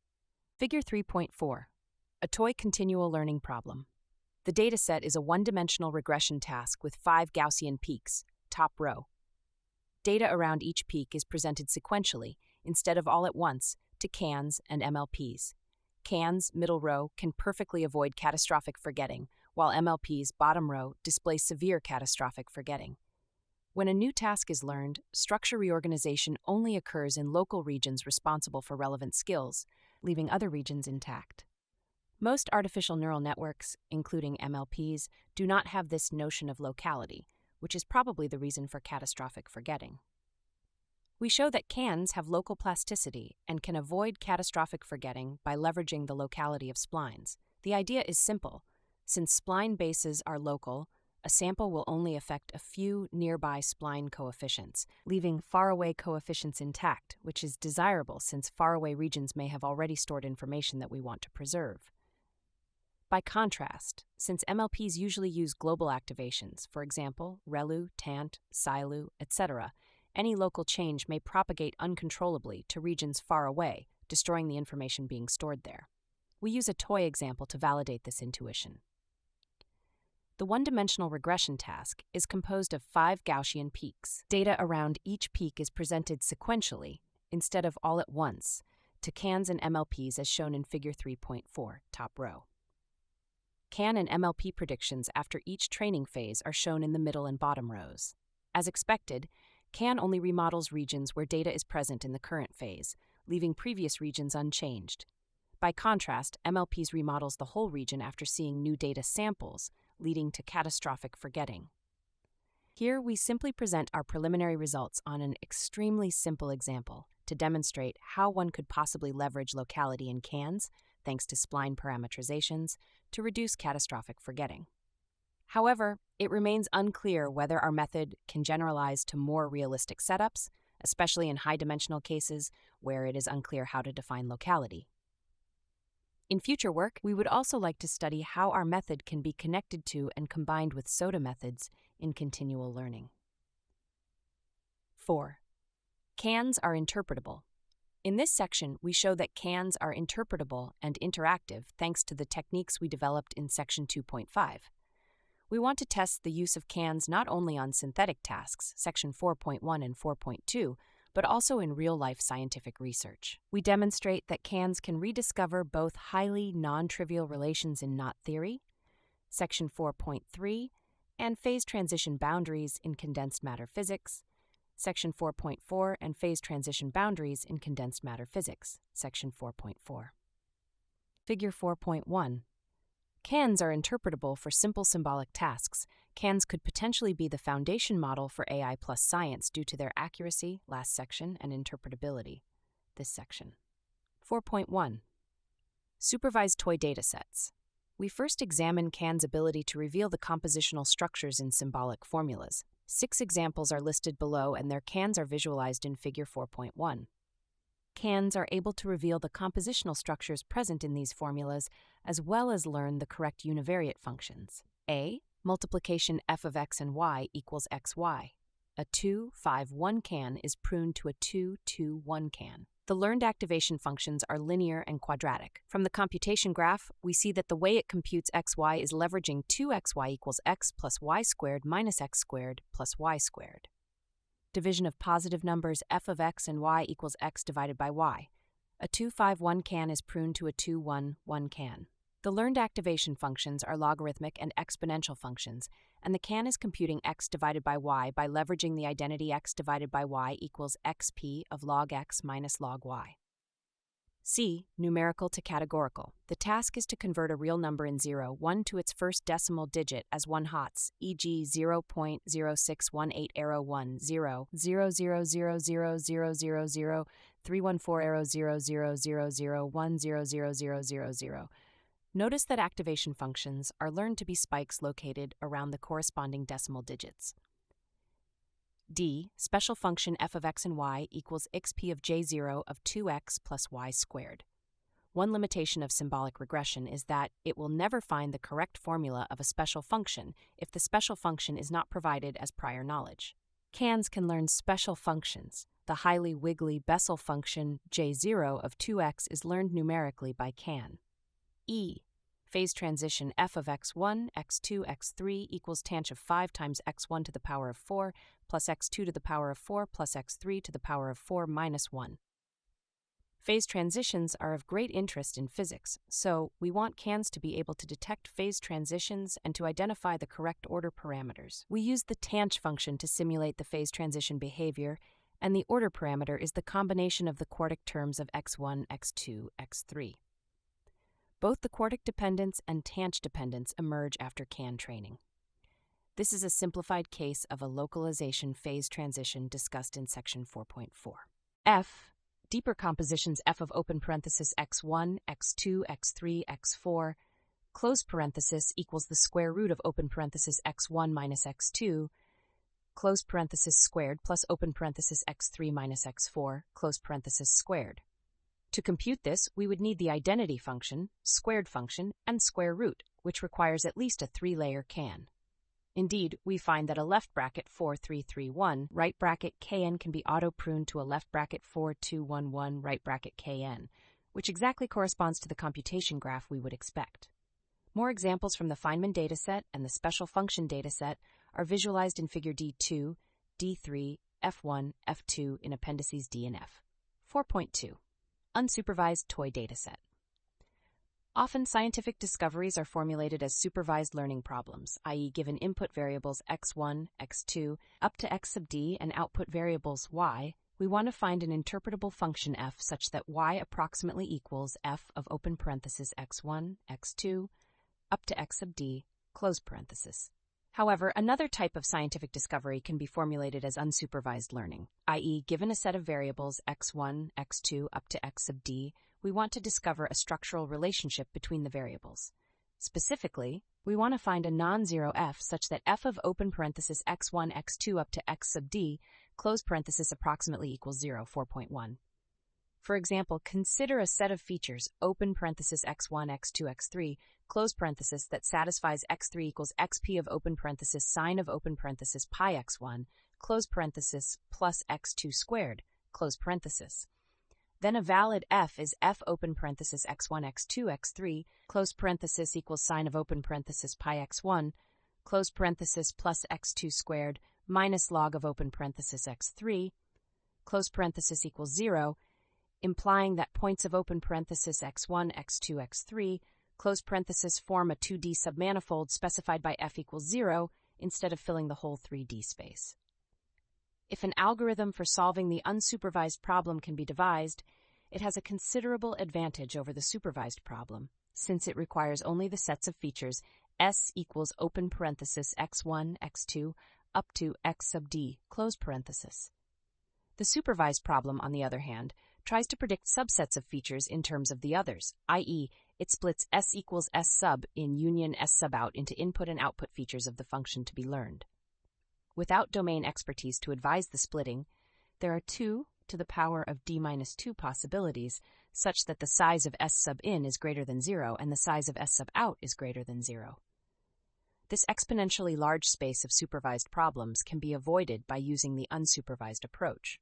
A: Figure 3.4. A toy continual learning problem. The dataset is a one-dimensional regression task with 5 Gaussian peaks, top row. Data around each peak is presented sequentially, instead of all at once, to cans and MLPs. Cans, middle row, can perfectly avoid catastrophic forgetting, while MLPs, bottom row, display severe catastrophic forgetting. When a new task is learned, structure reorganization only occurs in local regions responsible for relevant skills, leaving other regions intact. Most artificial neural networks, including MLPs, do not have this notion of locality, which is probably the reason for catastrophic forgetting. We show that cans have local plasticity and can avoid catastrophic forgetting by leveraging the locality of splines. The idea is simple. Since spline bases are local, a sample will only affect a few nearby spline coefficients, leaving faraway coefficients intact, which is desirable since faraway regions may have already stored information that we want to preserve. By contrast, since MLPs usually use global activations, for example, ReLU, TANT, SILU, etc., any local change may propagate uncontrollably to regions far away, destroying the information being stored there. We use a toy example to validate this intuition. The one-dimensional regression task is composed of 5 Gaussian peaks. Data around each peak is presented sequentially, instead of all at once, to cans and MLPs as shown in Figure 3.4, top row. Can and MLP predictions after each training phase are shown in the middle and bottom rows. As expected, can only remodels regions where data is present in the current phase, leaving previous regions unchanged. By contrast, MLPs remodels the whole region after seeing new data samples, leading to catastrophic forgetting. Here, we simply present our preliminary results on an extremely simple example to demonstrate how one could possibly leverage locality in cans, thanks to spline parametrizations, to reduce catastrophic forgetting. However, it remains unclear whether our method can generalize to more realistic setups, especially in high-dimensional cases where it is unclear how to define locality. In future work, we would also like to study how our method can be connected to and combined with SOTA methods in continual learning. 4. Cans are interpretable. In this section, we show that cans are interpretable and interactive thanks to the techniques we developed in Section 2.5. We want to test the use of cans not only on synthetic tasks, Section 4.1 and 4.2, but also in real-life scientific research. We demonstrate that cans can rediscover both highly non-trivial relations in knot theory, Section 4.3, and phase transition boundaries in condensed matter physics, Section 4.4, and phase transition boundaries in condensed matter physics, Section 4.4. Figure 4.1. Cans are interpretable for simple symbolic tasks. Cans could potentially be the foundation model for AI plus science due to their accuracy, last section, and interpretability, this section. 4.1. Supervised toy datasets. We first examine cans' ability to reveal the compositional structures in symbolic formulas. 6 examples are listed below, and their cans are visualized in Figure 4.1. Cans are able to reveal the compositional structures present in these formulas, as well as learn the correct univariate functions. A. multiplication f of x and y equals xy. A 2, 5, 1 can is pruned to a 2, 2, 1 can. The learned activation functions are linear and quadratic. From the computation graph, we see that the way it computes xy is leveraging 2xy equals x plus y squared minus x squared plus y squared. Division of positive numbers f of x and y equals x divided by y. A 2, 5, 1 can is pruned to a 2, 1, 1 can. The learned activation functions are logarithmic and exponential functions, and the can is computing x divided by y by leveraging the identity x divided by y equals xp of log x minus log y. C. Numerical to categorical. The task is to convert a real number in 0, 1 to its first decimal digit as 1 hots, e.g. 0.0618 0, 0, 0, 0, 0, 0, 0, 0, 0, 314 0, 0, 0, 0, 1, 0, 0, 0, 0, 0. Notice that activation functions are learned to be spikes located around the corresponding decimal digits. D. Special function f of x and y equals xp of j0 of 2x plus y squared. One limitation of symbolic regression is that it will never find the correct formula of a special function if the special function is not provided as prior knowledge. Cans can learn special functions. The highly wiggly Bessel function j0 of 2x is learned numerically by can. E. Phase transition f of x1, x2, x3 equals tanh of 5 times x1 to the power of 4 plus x2 to the power of 4 plus x3 to the power of 4 minus 1. Phase transitions are of great interest in physics, so we want cans to be able to detect phase transitions and to identify the correct order parameters. We use the tanh function to simulate the phase transition behavior, and the order parameter is the combination of the quartic terms of x1, x2, x3. Both the quartic dependence and tanh dependence emerge after can training. This is a simplified case of a localization phase transition discussed in section 4.4. F. Deeper compositions f of open parenthesis x1, x2, x3, x4, close parenthesis equals the square root of open parenthesis x1 minus x2, close parenthesis squared plus open parenthesis x3 minus x4, close parenthesis squared. To compute this, we would need the identity function, squared function, and square root, which requires at least a 3-layer can. Indeed, we find that a left bracket 4, 3, 3, 1, right bracket kn can be auto-pruned to a left bracket 4, 2, 1, 1, right bracket kn, which exactly corresponds to the computation graph we would expect. More examples from the Feynman dataset and the special function dataset are visualized in Figure D2, D3, F1, F2 in appendices D and F. 4.2. Unsupervised toy dataset. Often scientific discoveries are formulated as supervised learning problems, i.e. given input variables x1, x2, up to x sub d and output variables y, we want to find an interpretable function f such that y approximately equals f of open parenthesis x1, x2, up to x sub d, close parenthesis. However, another type of scientific discovery can be formulated as unsupervised learning, i.e. given a set of variables x1, x2, up to x sub d, we want to discover a structural relationship between the variables. Specifically, we want to find a non-zero f such that f of open parenthesis x1, x2, up to x sub d, close parenthesis approximately equals 0, 4.1. For example, consider a set of features, open parenthesis x1, x2, x3, close parenthesis, that satisfies x3 equals xp of open parenthesis sine of open parenthesis pi x1, close parenthesis, plus x2 squared, close parenthesis. Then a valid f is f open parenthesis x1, x2, x3, close parenthesis equals sine of open parenthesis pi x1, close parenthesis plus x2 squared, minus log of open parenthesis x3, close parenthesis equals 0, implying that points of open parenthesis x1, x2, x3, close parenthesis form a 2D submanifold specified by f equals 0 instead of filling the whole 3D space. If an algorithm for solving the unsupervised problem can be devised, it has a considerable advantage over the supervised problem, since it requires only the sets of features s equals open parenthesis x1, x2, up to x sub d, close parenthesis. The supervised problem, on the other hand, tries to predict subsets of features in terms of the others, i.e., it splits s equals s sub in union s sub out into input and output features of the function to be learned. Without domain expertise to advise the splitting, there are 2 to the power of d minus 2 possibilities, such that the size of s sub in is greater than 0 and the size of s sub out is greater than 0. This exponentially large space of supervised problems can be avoided by using the unsupervised approach.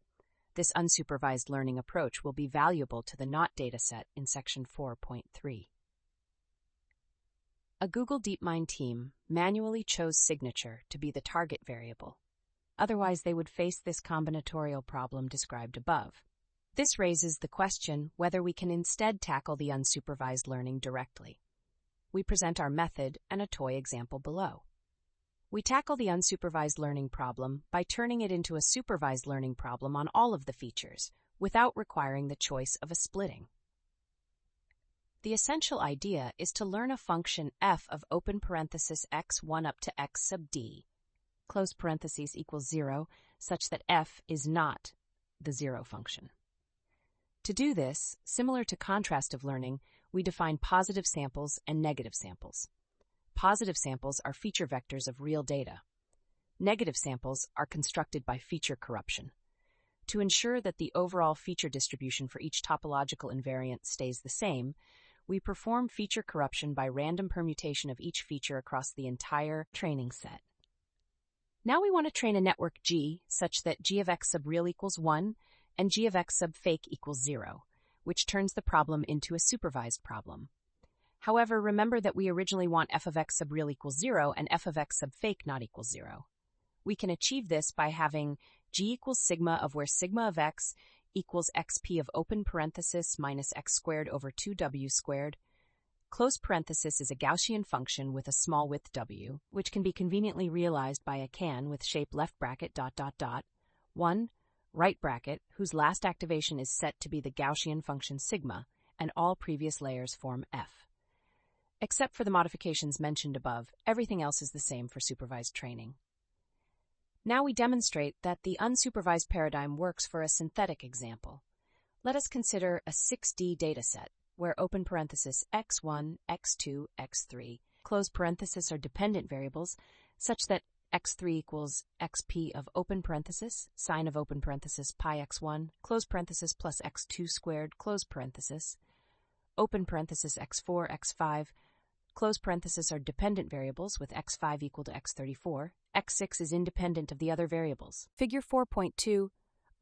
A: This unsupervised learning approach will be valuable to the NOT dataset in Section 4.3. A Google DeepMind team manually chose signature to be the target variable. Otherwise, they would face this combinatorial problem described above. This raises the question whether we can instead tackle the unsupervised learning directly. We present our method and a toy example below. We tackle the unsupervised learning problem by turning it into a supervised learning problem on all of the features, without requiring the choice of a splitting. The essential idea is to learn a function f of open parenthesis x1 up to x sub d, close parentheses equals 0, such that f is not the zero function. To do this, similar to contrastive learning, we define positive samples and negative samples. Positive samples are feature vectors of real data. Negative samples are constructed by feature corruption. To ensure that the overall feature distribution for each topological invariant stays the same, we perform feature corruption by random permutation of each feature across the entire training set. Now we want to train a network G such that g of x sub real equals 1 and g of x sub fake equals 0, which turns the problem into a supervised problem. However, remember that we originally want f of x sub real equals 0 and f of x sub fake not equals 0. We can achieve this by having g equals sigma of where sigma of x equals xp of open parenthesis minus x squared over 2w squared. Close parenthesis is a Gaussian function with a small width w, which can be conveniently realized by a can with shape left bracket ... 1, right bracket, whose last activation is set to be the Gaussian function sigma, and all previous layers form f. Except for the modifications mentioned above, everything else is the same for supervised training. Now we demonstrate that the unsupervised paradigm works for a synthetic example. Let us consider a 6D dataset, where open parenthesis x1, x2, x3, close parenthesis are dependent variables, such that x3 equals xp of open parenthesis, sine of open parenthesis pi x1, close parenthesis plus x2 squared, close parenthesis, open parenthesis x4, x5, close parenthesis are dependent variables with x5 equal to x34, x6 is independent of the other variables. Figure 4.2,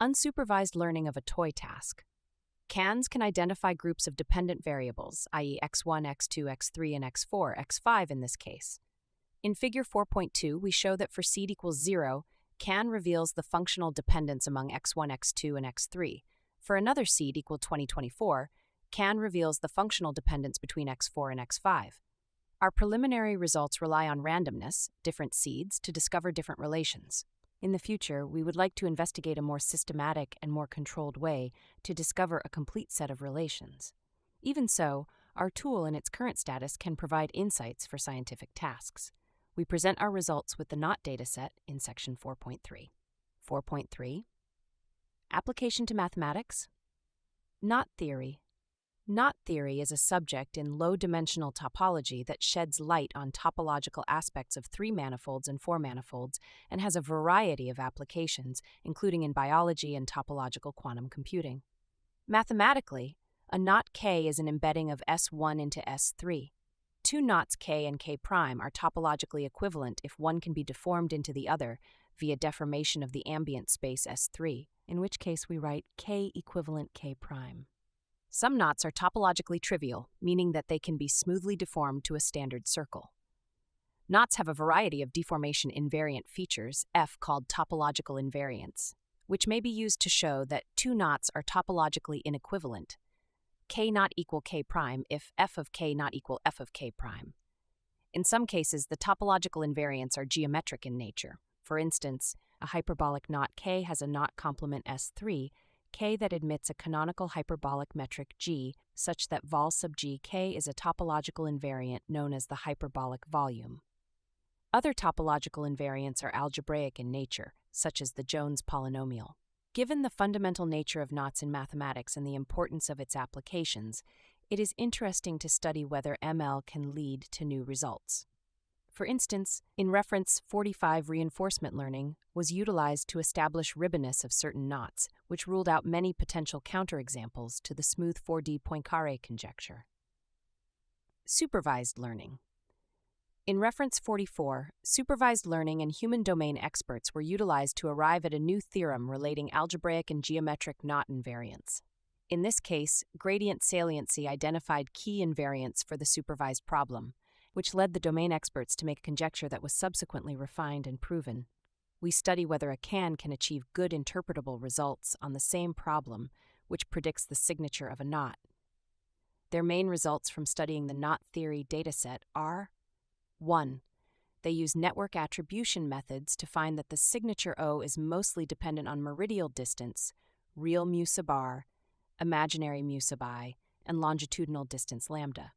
A: unsupervised learning of a toy task. CANs can identify groups of dependent variables, i.e. x1, x2, x3, and x4, x5 in this case. In figure 4.2, we show that for seed equals 0, CAN reveals the functional dependence among x1, x2, and x3. For another seed equal 2024, CAN reveals the functional dependence between x4 and x5. Our preliminary results rely on randomness, different seeds, to discover different relations. In the future, we would like to investigate a more systematic and more controlled way to discover a complete set of relations. Even so, our tool in its current status can provide insights for scientific tasks. We present our results with the NOT dataset in Section 4.3. 4.3. Application to mathematics. Knot theory. Knot theory is a subject in low-dimensional topology that sheds light on topological aspects of 3 manifolds and 4 manifolds and has a variety of applications, including in biology and topological quantum computing. Mathematically, a knot K is an embedding of S1 into S3. 2 knots K and K' are topologically equivalent if one can be deformed into the other via deformation of the ambient space S3, in which case we write K equivalent K'. Some knots are topologically trivial, meaning that they can be smoothly deformed to a standard circle. Knots have a variety of deformation invariant features, F called topological invariants, which may be used to show that 2 knots are topologically inequivalent. K not equal K' if F of K not equal F of K'. In some cases, the topological invariants are geometric in nature. For instance, a hyperbolic knot K has a knot complement S3, K that admits a canonical hyperbolic metric G, such that vol sub G K is a topological invariant known as the hyperbolic volume. Other topological invariants are algebraic in nature, such as the Jones polynomial. Given the fundamental nature of knots in mathematics and the importance of its applications, it is interesting to study whether ML can lead to new results. For instance, in reference 45 reinforcement learning was utilized to establish ribbonness of certain knots, which ruled out many potential counterexamples to the smooth 4D Poincaré conjecture. Supervised learning. In reference 44, supervised learning and human domain experts were utilized to arrive at a new theorem relating algebraic and geometric knot invariants. In this case, gradient saliency identified key invariants for the supervised problem, which led the domain experts to make a conjecture that was subsequently refined and proven. We study whether a can achieve good interpretable results on the same problem, which predicts the signature of a knot. Their main results from studying the knot theory dataset are: 1. They use network attribution methods to find that the signature O is mostly dependent on meridial distance, real mu sub r, imaginary mu sub I, and longitudinal distance lambda.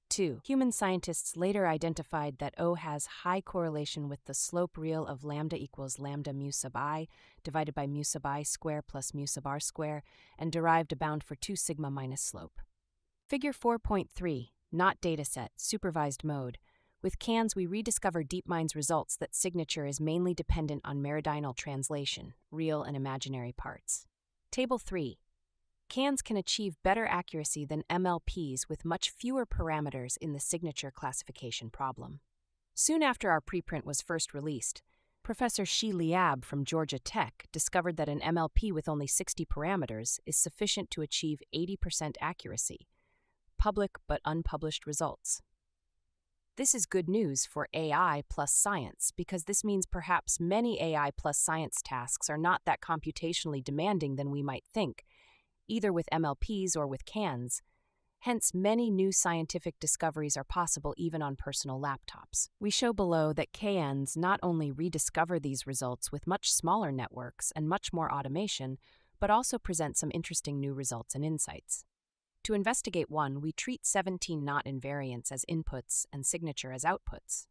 A: 2. Human scientists later identified that O has high correlation with the slope real of lambda equals lambda mu sub I divided by mu sub I square plus mu sub r square, and derived a bound for 2 sigma minus slope. Figure 4.3, Knot Dataset, Supervised Mode. With CANs, we rediscover DeepMind's results that signature is mainly dependent on meridional translation, real and imaginary parts. Table 3. CANs can achieve better accuracy than MLPs with much fewer parameters in the signature classification problem. Soon after our preprint was first released, Professor Shi Liab from Georgia Tech discovered that an MLP with only 60 parameters is sufficient to achieve 80% accuracy. Public but unpublished results. This is good news for AI plus science because this means perhaps many AI plus science tasks are not that computationally demanding than we might think, either with MLPs or with CANs. Hence, many new scientific discoveries are possible even on personal laptops. We show below that CANs not only rediscover these results with much smaller networks and much more automation, but also present some interesting new results and insights. To investigate one, we treat 17 knot invariants as inputs and signature as outputs.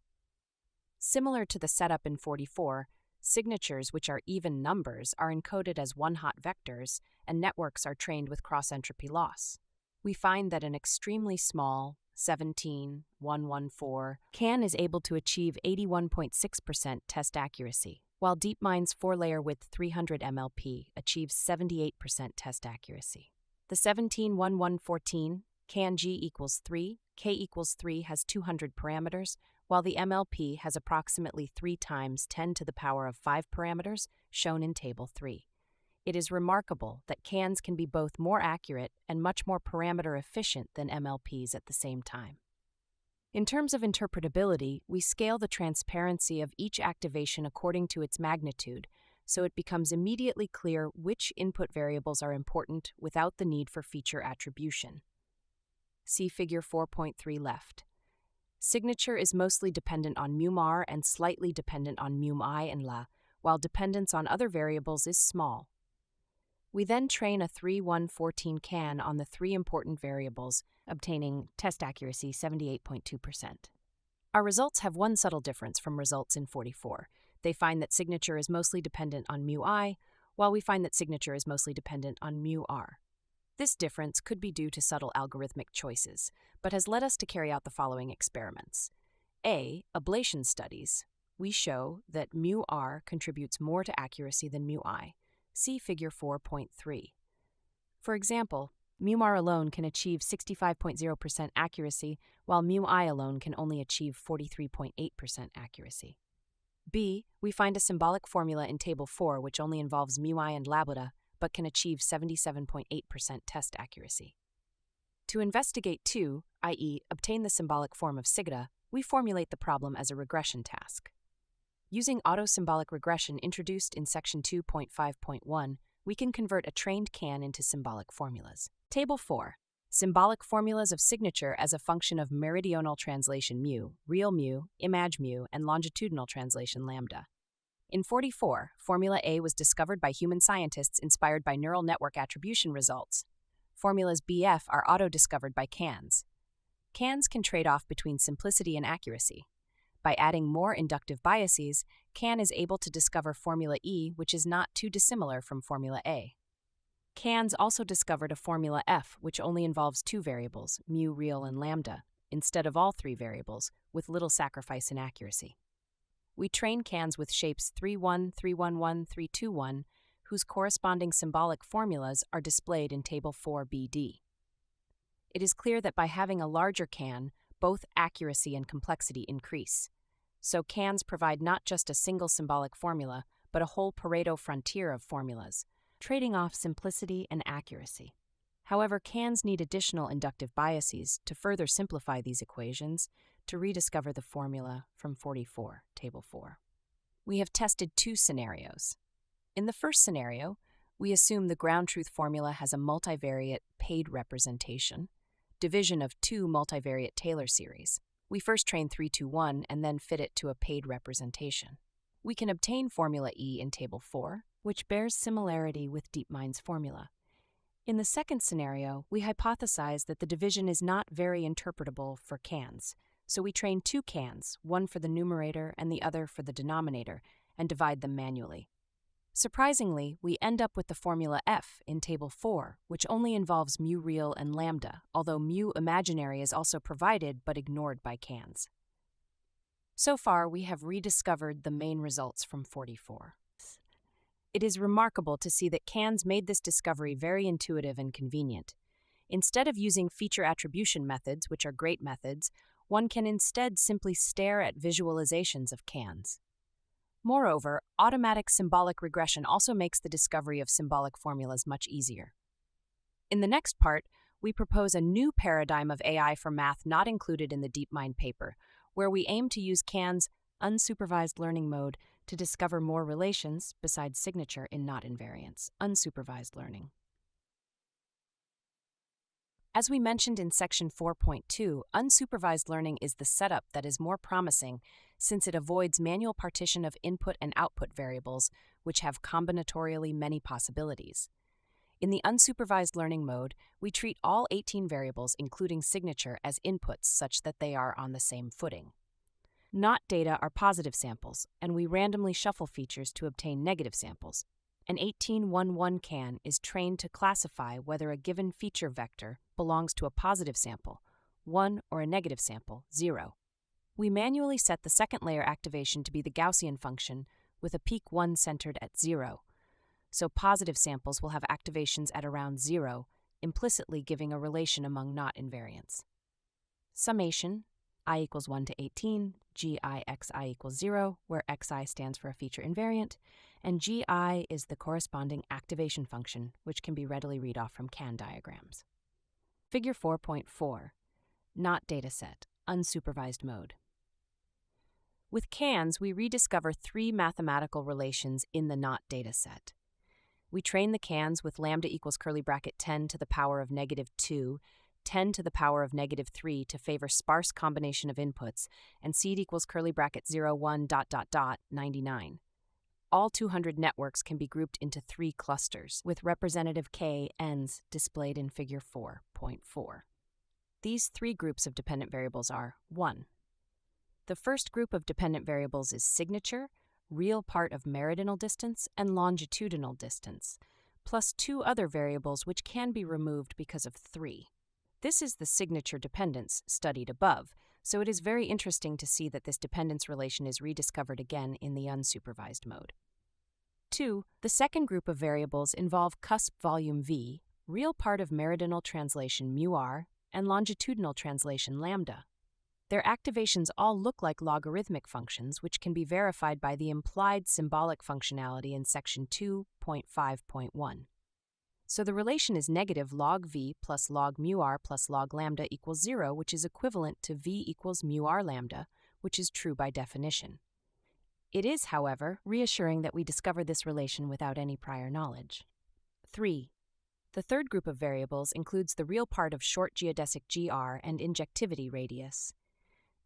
A: Similar to the setup in 44, signatures, which are even numbers, are encoded as one-hot vectors, and networks are trained with cross-entropy loss. We find that an extremely small 17,114 CAN is able to achieve 81.6% test accuracy, while DeepMind's 4-layer width 300 MLP achieves 78% test accuracy. The 17,1114 CAN G equals 3, K equals 3 has 200 parameters, while the MLP has approximately 3 times 10 to the power of 5 parameters, shown in Table 3. It is remarkable that CANs can be both more accurate and much more parameter efficient than MLPs at the same time. In terms of interpretability, we scale the transparency of each activation according to its magnitude, so it becomes immediately clear which input variables are important without the need for feature attribution. See Figure 4.3 left. Signature is mostly dependent on μr and slightly dependent on μi and la, while dependence on other variables is small. We then train a 3,114 CAN on the 3 important variables, obtaining test accuracy 78.2%. Our results have one subtle difference from results in 44. They find that signature is mostly dependent on μi, while we find that signature is mostly dependent on μr. This difference could be due to subtle algorithmic choices, but has led us to carry out the following experiments. A. Ablation studies. We show that μr contributes more to accuracy than μi. See Figure 4.3. For example, μr alone can achieve 65.0% accuracy, while μi alone can only achieve 43.8% accuracy. B. We find a symbolic formula in Table 4 which only involves μi and lambda, but can achieve 77.8% test accuracy. To investigate 2, i.e., obtain the symbolic form of sigma, we formulate the problem as a regression task. Using auto-symbolic regression introduced in Section 2.5.1, we can convert a trained CAN into symbolic formulas. Table 4. Symbolic formulas of signature as a function of meridional translation mu, real mu, imag mu, and longitudinal translation lambda. In 44, Formula A was discovered by human scientists inspired by neural network attribution results. Formulas BF are auto-discovered by CANs. CANs can trade off between simplicity and accuracy. By adding more inductive biases, CAN is able to discover Formula E, which is not too dissimilar from Formula A. CANs also discovered a Formula F, which only involves 2 variables, mu, real, and lambda, instead of all 3 variables, with little sacrifice in accuracy. We train CANs with shapes 3,1, 311, 321, whose corresponding symbolic formulas are displayed in Table 4 BD. It is clear that by having a larger CAN, both accuracy and complexity increase. So cans provide not just a single symbolic formula, but a whole Pareto frontier of formulas, trading off simplicity and accuracy. However, cans need additional inductive biases to further simplify these equations to rediscover the formula from 44, Table 4. We have tested two scenarios. In the first scenario, we assume the ground truth formula has a multivariate paid representation, division of two multivariate Taylor series. We first train 3-2-1 and then fit it to a paid representation. We can obtain formula E in Table 4, which bears similarity with DeepMind's formula. In the second scenario, we hypothesize that the division is not very interpretable for cans, so we train two cans, one for the numerator and the other for the denominator, and divide them manually. Surprisingly, we end up with the formula F in Table 4, which only involves mu real and lambda, although mu imaginary is also provided but ignored by cans. So far, we have rediscovered the main results from 44. It is remarkable to see that cans made this discovery very intuitive and convenient. Instead of using feature attribution methods, which are great methods, one can instead simply stare at visualizations of cans. Moreover, automatic symbolic regression also makes the discovery of symbolic formulas much easier. In the next part, we propose a new paradigm of AI for math not included in the DeepMind paper, where we aim to use cans' unsupervised learning mode to discover more relations besides signature in not invariance, unsupervised learning. As we mentioned in section 4.2, unsupervised learning is the setup that is more promising since it avoids manual partition of input and output variables, which have combinatorially many possibilities. In the unsupervised learning mode, we treat all 18 variables, including signature, as inputs such that they are on the same footing. Not data are positive samples, and we randomly shuffle features to obtain negative samples. An 1811 can is trained to classify whether a given feature vector belongs to a positive sample, 1, or a negative sample, 0. We manually set the second layer activation to be the Gaussian function with a peak 1 centered at 0, so positive samples will have activations at around 0, implicitly giving a relation among not invariants. Summation, I equals 1 to 18, gi xi equals 0, where xi stands for a feature invariant, and gi is the corresponding activation function, which can be readily read off from can diagrams. Figure 4.4, Not Dataset, Unsupervised Mode. With cans, we rediscover three mathematical relations in the not dataset. We train the cans with lambda equals curly bracket 10 to the power of -2, 10 to the power of -3 to favor sparse combination of inputs, and seed equals curly bracket 0, 1, 99. All 200 networks can be grouped into 3 clusters, with representative k-ns displayed in figure 4.4. These 3 groups of dependent variables are 1. The first group of dependent variables is signature, real part of meridional distance, and longitudinal distance, plus 2 other variables which can be removed because of 3. This is the signature dependence studied above, so it is very interesting to see that this dependence relation is rediscovered again in the unsupervised mode. 2. The second group of variables involve cusp volume v, real part of meridional translation μr, and longitudinal translation lambda. Their activations all look like logarithmic functions, which can be verified by the implied symbolic functionality in section 2.5.1. So the relation is negative log v plus log μr plus log lambda equals 0, which is equivalent to v equals μr lambda, which is true by definition. It is, however, reassuring that we discovered this relation without any prior knowledge. 3. The third group of variables includes the real part of short geodesic gr and injectivity radius.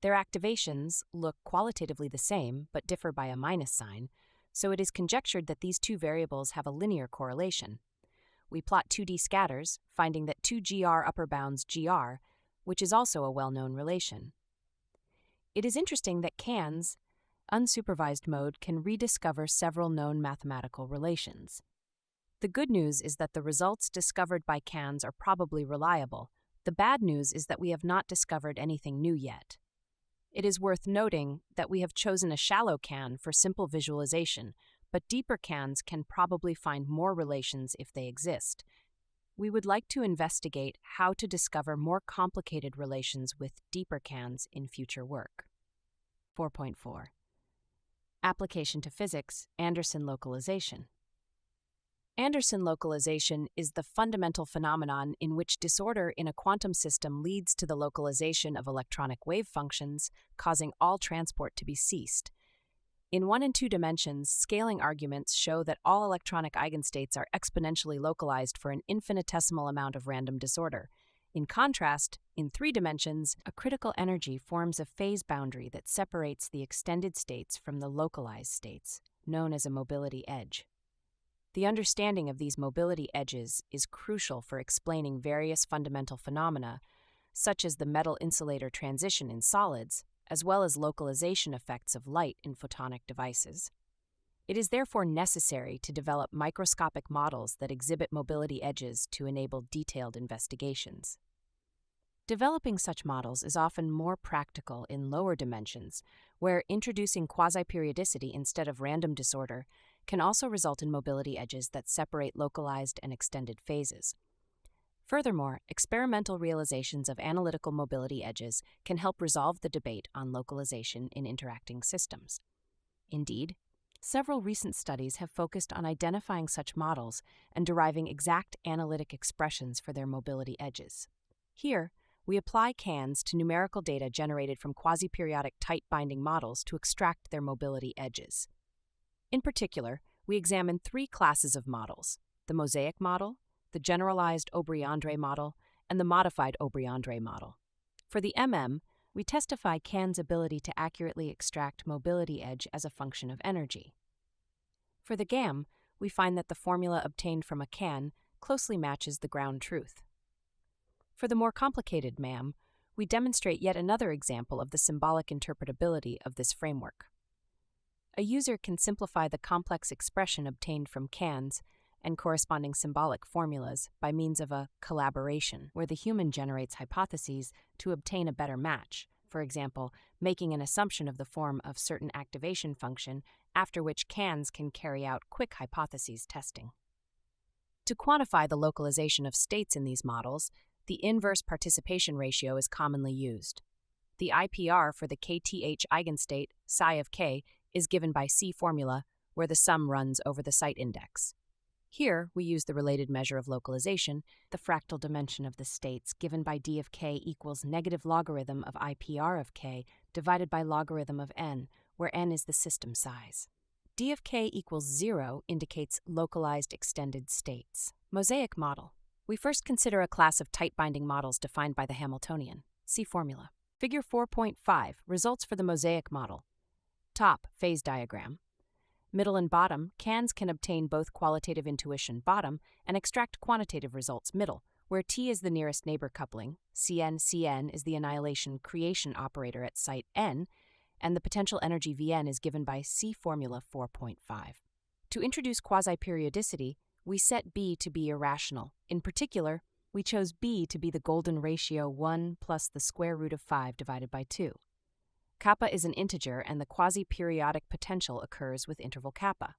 A: Their activations look qualitatively the same, but differ by a minus sign, so it is conjectured that these 2 variables have a linear correlation. We plot 2D scatters, finding that 2gr upper bounds gr, which is also a well-known relation. It is interesting that cans, unsupervised mode, can rediscover several known mathematical relations. The good news is that the results discovered by cans are probably reliable. The bad news is that we have not discovered anything new yet. It is worth noting that we have chosen a shallow can for simple visualization, but deeper cans can probably find more relations if they exist. we would like to investigate how to discover more complicated relations with deeper cans in future work. 4.4. Application to physics, Anderson localization. Anderson localization is the fundamental phenomenon in which disorder in a quantum system leads to the localization of electronic wave functions, causing all transport to be ceased. In 1 and 2 dimensions, scaling arguments show that all electronic eigenstates are exponentially localized for an infinitesimal amount of random disorder. In contrast, in 3 dimensions, a critical energy forms a phase boundary that separates the extended states from the localized states, known as a mobility edge. The understanding of these mobility edges is crucial for explaining various fundamental phenomena, such as the metal-insulator transition in solids, as well as localization effects of light in photonic devices. It is therefore necessary to develop microscopic models that exhibit mobility edges to enable detailed investigations. Developing such models is often more practical in lower dimensions, where introducing quasi-periodicity instead of random disorder can also result in mobility edges that separate localized and extended phases. Furthermore, experimental realizations of analytical mobility edges can help resolve the debate on localization in interacting systems. Indeed, several recent studies have focused on identifying such models and deriving exact analytic expressions for their mobility edges. Here, we apply cans to numerical data generated from quasi-periodic tight-binding models to extract their mobility edges. In particular, we examine 3 classes of models: the mosaic model, the generalized Aubry-André model, and the modified Aubry-André model. For the we testify CAN's ability to accurately extract mobility edge as a function of energy. For the GAM, we find that the formula obtained from a CAN closely matches the ground truth. For the more complicated MAM, we demonstrate yet another example of the symbolic interpretability of this framework. A user can simplify the complex expression obtained from CANs and corresponding symbolic formulas by means of a collaboration, where the human generates hypotheses to obtain a better match, for example, making an assumption of the form of certain activation function, after which CANs can carry out quick hypotheses testing. To quantify the localization of states in these models, the inverse participation ratio is commonly used. The IPR for the kth eigenstate, psi of k, is given by C formula, where the sum runs over the site index. Here, we use the related measure of localization, the fractal dimension of the states, given by d of k equals negative logarithm of IPR of k divided by logarithm of n, where n is the system size. d of k equals 0 indicates localized extended states. Mosaic model. We first consider a class of tight-binding models defined by the Hamiltonian. See formula. Figure 4.5, results for the mosaic model. Top, phase diagram. Middle and bottom, CANs can obtain both qualitative intuition bottom and extract quantitative results middle, where T is the nearest neighbor coupling, Cn is the annihilation creation operator at site n, and the potential energy Vn is given by C formula 4.5. To introduce quasi-periodicity, we set B to be irrational. In particular, we chose B to be the golden ratio 1 plus the square root of 5 divided by 2. Kappa is an integer, and the quasi-periodic potential occurs with interval kappa.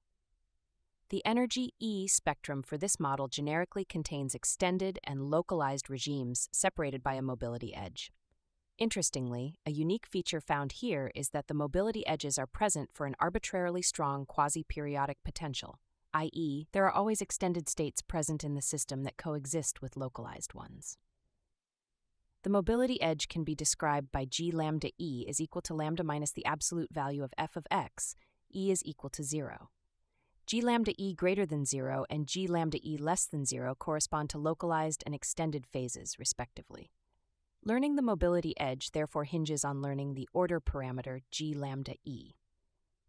A: The energy E spectrum for this model generically contains extended and localized regimes separated by a mobility edge. Interestingly, a unique feature found here is that the mobility edges are present for an arbitrarily strong quasi-periodic potential, i.e., there are always extended states present in the system that coexist with localized ones. The mobility edge can be described by G lambda E is equal to lambda minus the absolute value of f of x, E is equal to 0. G lambda E greater than 0 and G lambda E less than 0 correspond to localized and extended phases, respectively. Learning the mobility edge therefore hinges on learning the order parameter G lambda E.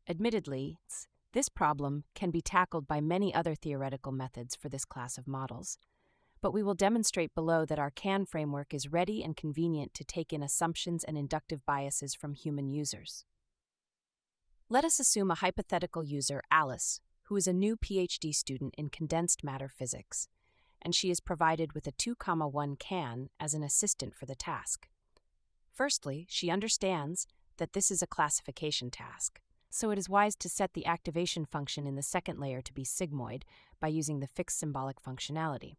A: Admittedly, this problem can be tackled by many other theoretical methods for this class of models, but we will demonstrate below that our CAN framework is ready and convenient to take in assumptions and inductive biases from human users. Let us assume a hypothetical user, Alice, who is a new PhD student in condensed matter physics, and she is provided with a 2,1 CAN as an assistant for the task. Firstly, she understands that this is a classification task, so it is wise to set the activation function in the second layer to be sigmoid by using the fixed symbolic functionality.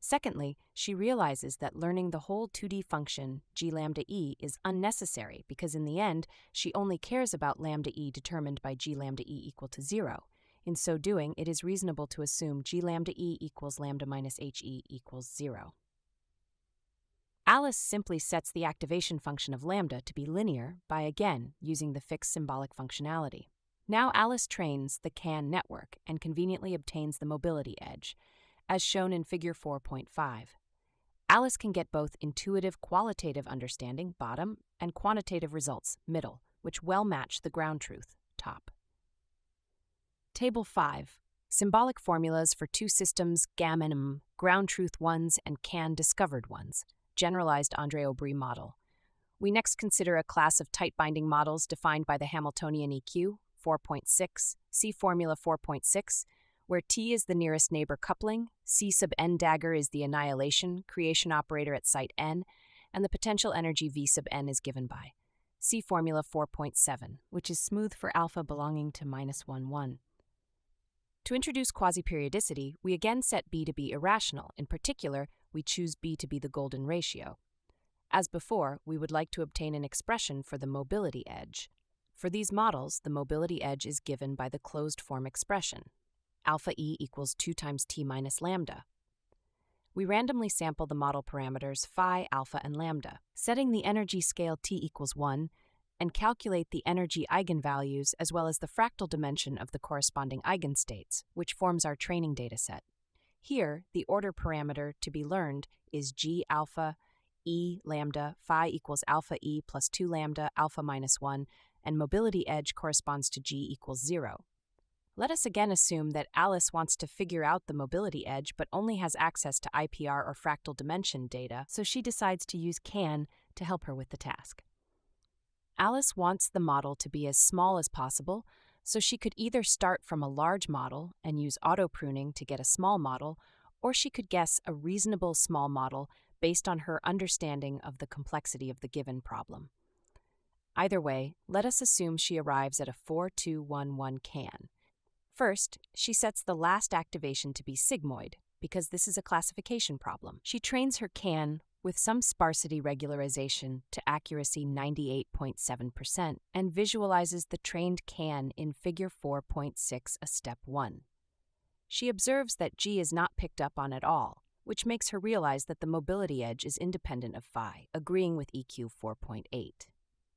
A: Secondly, she realizes that learning the whole 2D function g lambda e is unnecessary because in the end, she only cares about lambda e determined by g lambda e equal to 0. In so doing, it is reasonable to assume g lambda e equals lambda minus he equals 0. Alice simply sets the activation function of lambda to be linear by again using the fixed symbolic functionality. Now Alice trains the CAN network and conveniently obtains the mobility edge, as shown in figure 4.5. Alice can get both intuitive qualitative understanding, bottom, and quantitative results, middle, which well match the ground truth, top. Table 5. Symbolic formulas for two systems, GAM and M, ground truth ones and CAN discovered ones, generalized Andre-Aubry model. We next consider a class of tight-binding models defined by the Hamiltonian EQ, 4.6, see Formula 4.6, where T is the nearest neighbor coupling, C sub n dagger is the annihilation, creation operator at site n, and the potential energy V sub n is given by. See Formula 4.7, which is smooth for alpha belonging to -1, 1. To introduce quasi-periodicity, we again set B to be irrational. In particular, we choose B to be the golden ratio. As before, we would like to obtain an expression for the mobility edge. For these models, the mobility edge is given by the closed-form expression, alpha E equals 2 times T minus lambda. We randomly sample the model parameters phi, alpha, and lambda, setting the energy scale T equals 1, and calculate the energy eigenvalues as well as the fractal dimension of the corresponding eigenstates, which forms our training dataset. Here, the order parameter to be learned is G alpha, E lambda, phi equals alpha E plus 2 lambda, alpha minus 1, and mobility edge corresponds to G equals 0. Let us again assume that Alice wants to figure out the mobility edge but only has access to IPR or fractal dimension data, so she decides to use CAN to help her with the task. Alice wants the model to be as small as possible, so she could either start from a large model and use auto-pruning to get a small model, or she could guess a reasonable small model based on her understanding of the complexity of the given problem. Either way, let us assume she arrives at a 4-2-1-1 CAN. First, she sets the last activation to be sigmoid, because this is a classification problem. She trains her CAN with some sparsity regularization to accuracy 98.7% and visualizes the trained CAN in figure 4.6 a step 1. She observes that G is not picked up on at all, which makes her realize that the mobility edge is independent of phi, agreeing with EQ 4.8.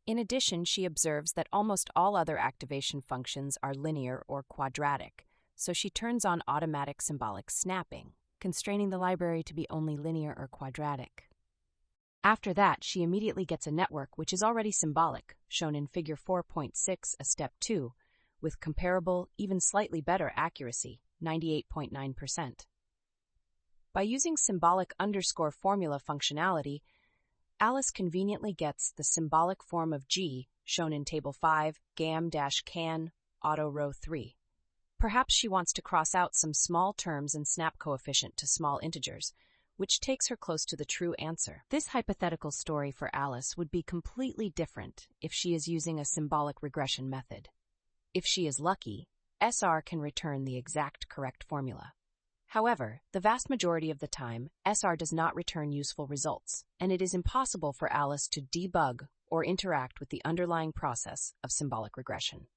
A: In addition, she observes that almost all other activation functions are linear or quadratic, so she turns on automatic symbolic snapping, constraining the library to be only linear or quadratic. After that, she immediately gets a network which is already symbolic, shown in figure 4.6 a step 2, with comparable, even slightly better accuracy, 98.9%. By using symbolic underscore formula functionality, Alice conveniently gets the symbolic form of G, shown in Table 5, GAM-CAN, auto row 3. Perhaps she wants to cross out some small terms and snap coefficient to small integers, which takes her close to the true answer. This hypothetical story for Alice would be completely different if she is using a symbolic regression method. If she is lucky, SR can return the exact correct formula. However, the vast majority of the time, SR does not return useful results, and it is impossible for Alice to debug or interact with the underlying process of symbolic regression.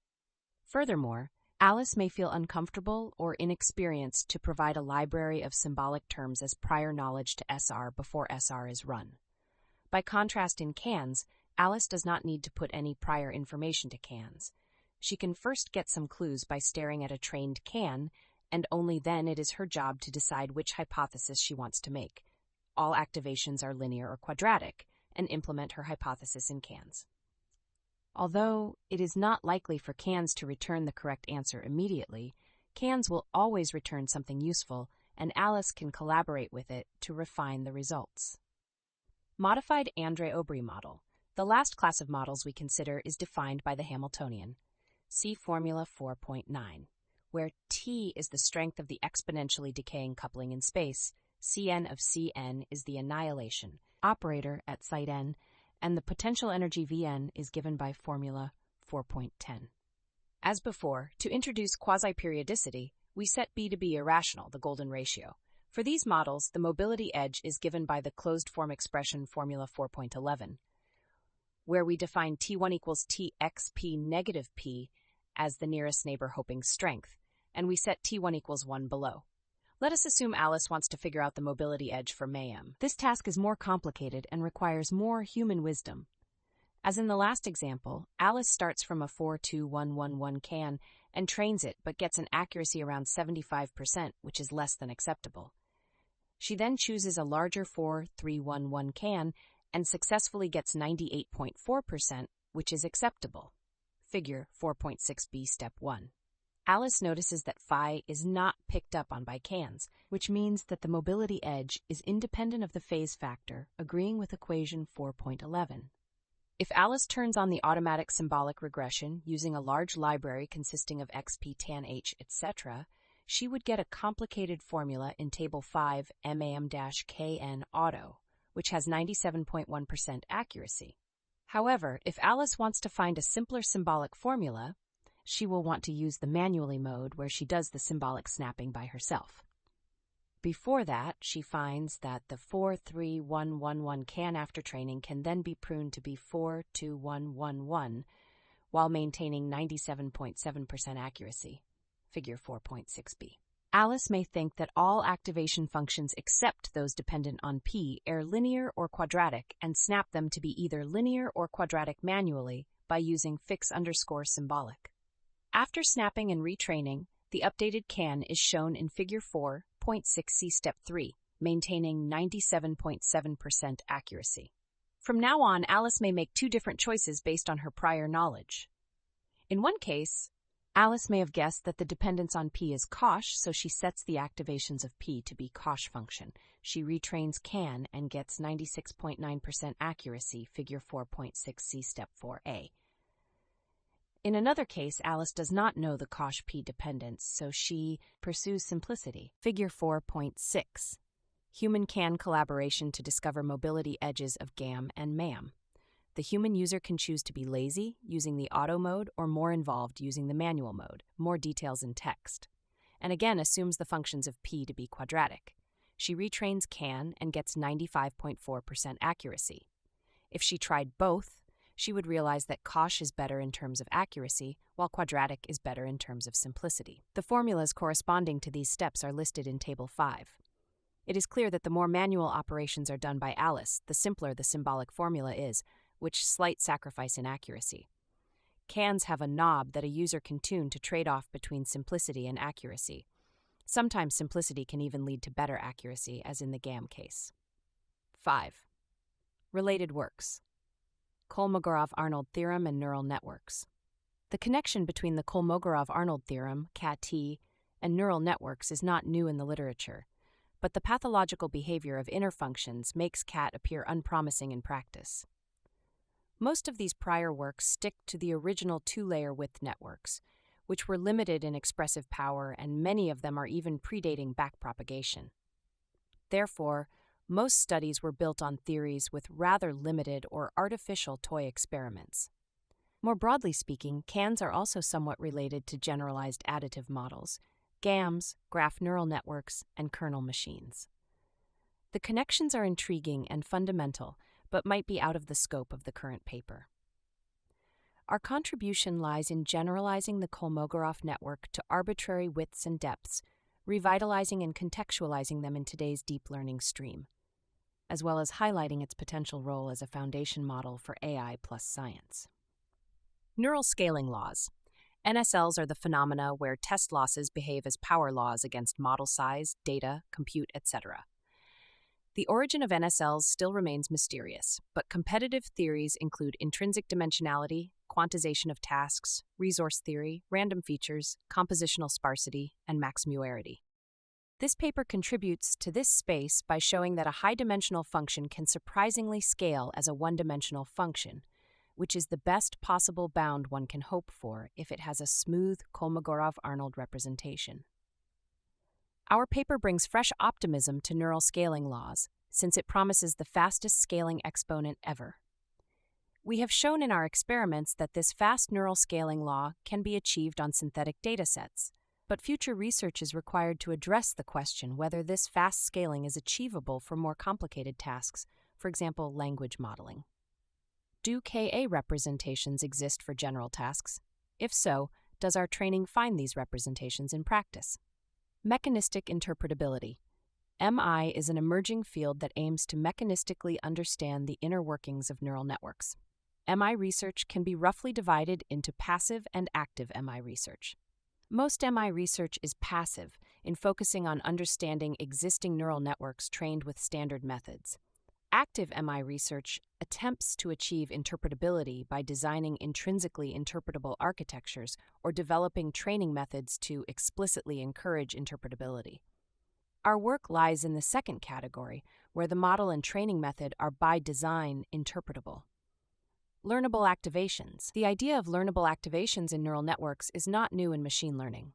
A: Furthermore, Alice may feel uncomfortable or inexperienced to provide a library of symbolic terms as prior knowledge to SR before SR is run. By contrast, in CANs, Alice does not need to put any prior information to CANs. She can first get some clues by staring at a trained CAN, and only then it is her job to decide which hypothesis she wants to make. All activations are linear or quadratic, and implement her hypothesis in CANs. Although it is not likely for CANs to return the correct answer immediately, CANs will always return something useful, and Alice can collaborate with it to refine the results. Modified Andre-Aubry model. The last class of models we consider is defined by the Hamiltonian. See Formula 4.9, where T is the strength of the exponentially decaying coupling in space, Cn of Cn is the annihilation operator at site n, and the potential energy Vn is given by Formula 4.10. As before, to introduce quasi-periodicity, we set B to be irrational, the golden ratio. For these models, the mobility edge is given by the closed-form expression formula 4.11, where we define T1 equals Txp negative P as the nearest neighbor Hoping strength, and we set T1 equals 1 below. Let us assume Alice wants to figure out the mobility edge for Mayhem. This task is more complicated and requires more human wisdom. As in the last example, Alice starts from a 42111 can and trains it, but gets an accuracy around 75%, which is less than acceptable. She then chooses a larger 4311 can and successfully gets 98.4%, which is acceptable. Figure 4.6b, step 1. Alice notices that phi is not picked up on by cans, which means that the mobility edge is independent of the phase factor, agreeing with equation 4.11. If Alice turns on the automatic symbolic regression using a large library consisting of xp, tan h, etc., she would get a complicated formula in Table 5 MAM-KN auto, which has 97.1% accuracy. However, if Alice wants to find a simpler symbolic formula, she will want to use the manually mode where she does the symbolic snapping by herself. Before that, she finds that the 43111 can after training can then be pruned to be 42111 while maintaining 97.7% accuracy. Figure 4.6b. Alice may think that all activation functions except those dependent on P are linear or quadratic and snap them to be either linear or quadratic manually by using fix_symbolic. After snapping and retraining, the updated can is shown in Figure 4.6c Step 3, maintaining 97.7% accuracy. From now on, Alice may make two different choices based on her prior knowledge. In one case, Alice may have guessed that the dependence on P is cosh, so she sets the activations of P to be cosh function. She retrains can and gets 96.9% accuracy, Figure 4.6c Step 4a. In another case, Alice does not know the cosh-P dependence, so she pursues simplicity. Figure 4.6. Human-can collaboration to discover mobility edges of GAM and MAM. The human user can choose to be lazy, using the auto mode, or more involved, using the manual mode. More details in text. And again assumes the functions of P to be quadratic. She retrains can and gets 95.4% accuracy. If she tried both, she would realize that cosh is better in terms of accuracy, while quadratic is better in terms of simplicity. The formulas corresponding to these steps are listed in Table 5. It is clear that the more manual operations are done by Alice, the simpler the symbolic formula is, which slight sacrifice in accuracy. Cans have a knob that a user can tune to trade off between simplicity and accuracy. Sometimes simplicity can even lead to better accuracy, as in the GAM case. 5. Related works. Kolmogorov-Arnold theorem and neural networks. The connection between the Kolmogorov-Arnold theorem, CAT, and neural networks is not new in the literature, but the pathological behavior of inner functions makes CAT appear unpromising in practice. Most of these prior works stick to the original two-layer width networks, which were limited in expressive power, and many of them are even predating backpropagation. Therefore, most studies were built on theories with rather limited or artificial toy experiments. More broadly speaking, CANs are also somewhat related to generalized additive models, GAMs, graph neural networks, and kernel machines. The connections are intriguing and fundamental, but might be out of the scope of the current paper. Our contribution lies in generalizing the Kolmogorov network to arbitrary widths and depths, revitalizing and contextualizing them in today's deep learning stream, as well as highlighting its potential role as a foundation model for AI plus science. Neural scaling laws. NSLs are the phenomena where test losses behave as power laws against model size, data, compute, etc. The origin of NSLs still remains mysterious, but competitive theories include intrinsic dimensionality, quantization of tasks, resource theory, random features, compositional sparsity, and maxmuarity. This paper contributes to this space by showing that a high-dimensional function can surprisingly scale as a one-dimensional function, which is the best possible bound one can hope for if it has a smooth Kolmogorov-Arnold representation. Our paper brings fresh optimism to neural scaling laws, since it promises the fastest scaling exponent ever. We have shown in our experiments that this fast neural scaling law can be achieved on synthetic datasets, But future research is required to address the question whether this fast scaling is achievable for more complicated tasks, for example, language modeling. Do KA representations exist for general tasks? If so, does our training find these representations in practice? Mechanistic interpretability. MI is an emerging field that aims to mechanistically understand the inner workings of neural networks. MI research can be roughly divided into passive and active MI research. Most MI research is passive, in focusing on understanding existing neural networks trained with standard methods. Active MI research attempts to achieve interpretability by designing intrinsically interpretable architectures or developing training methods to explicitly encourage interpretability. Our work lies in the second category, where the model and training method are by design interpretable. Learnable activations. The idea of learnable activations in neural networks is not new in machine learning.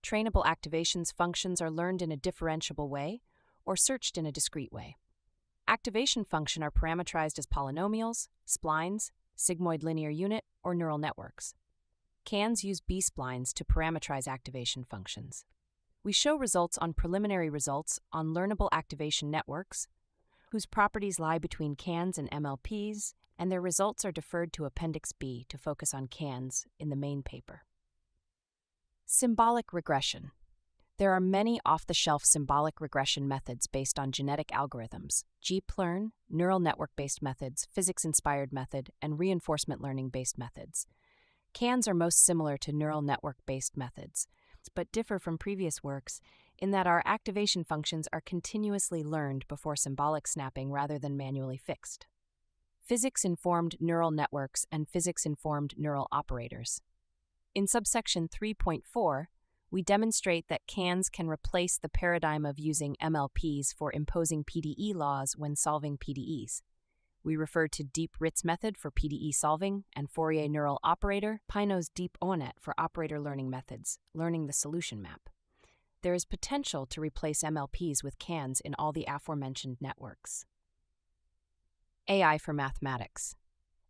A: Trainable activations functions are learned in a differentiable way or searched in a discrete way. Activation function are parameterized as polynomials, splines, sigmoid linear unit, or neural networks. CANs use B-splines to parameterize activation functions. We show results on preliminary results on learnable activation networks, whose properties lie between CANs and MLPs, and their results are deferred to Appendix B to focus on CANs in the main paper. Symbolic regression. There are many off-the-shelf symbolic regression methods based on genetic algorithms: Deep-learn, neural network-based methods, physics-inspired method, and reinforcement learning-based methods. CANs are most similar to neural network-based methods, but differ from previous works in that our activation functions are continuously learned before symbolic snapping rather than manually fixed. Physics-informed neural networks and physics-informed neural operators. In subsection 3.4, we demonstrate that CANs can replace the paradigm of using MLPs for imposing PDE laws when solving PDEs. We refer to Deep-Ritz method for PDE solving and Fourier neural operator, Pinot's Deep-ONET for operator learning methods, learning the solution map. There is potential to replace MLPs with CANs in all the aforementioned networks. AI for mathematics.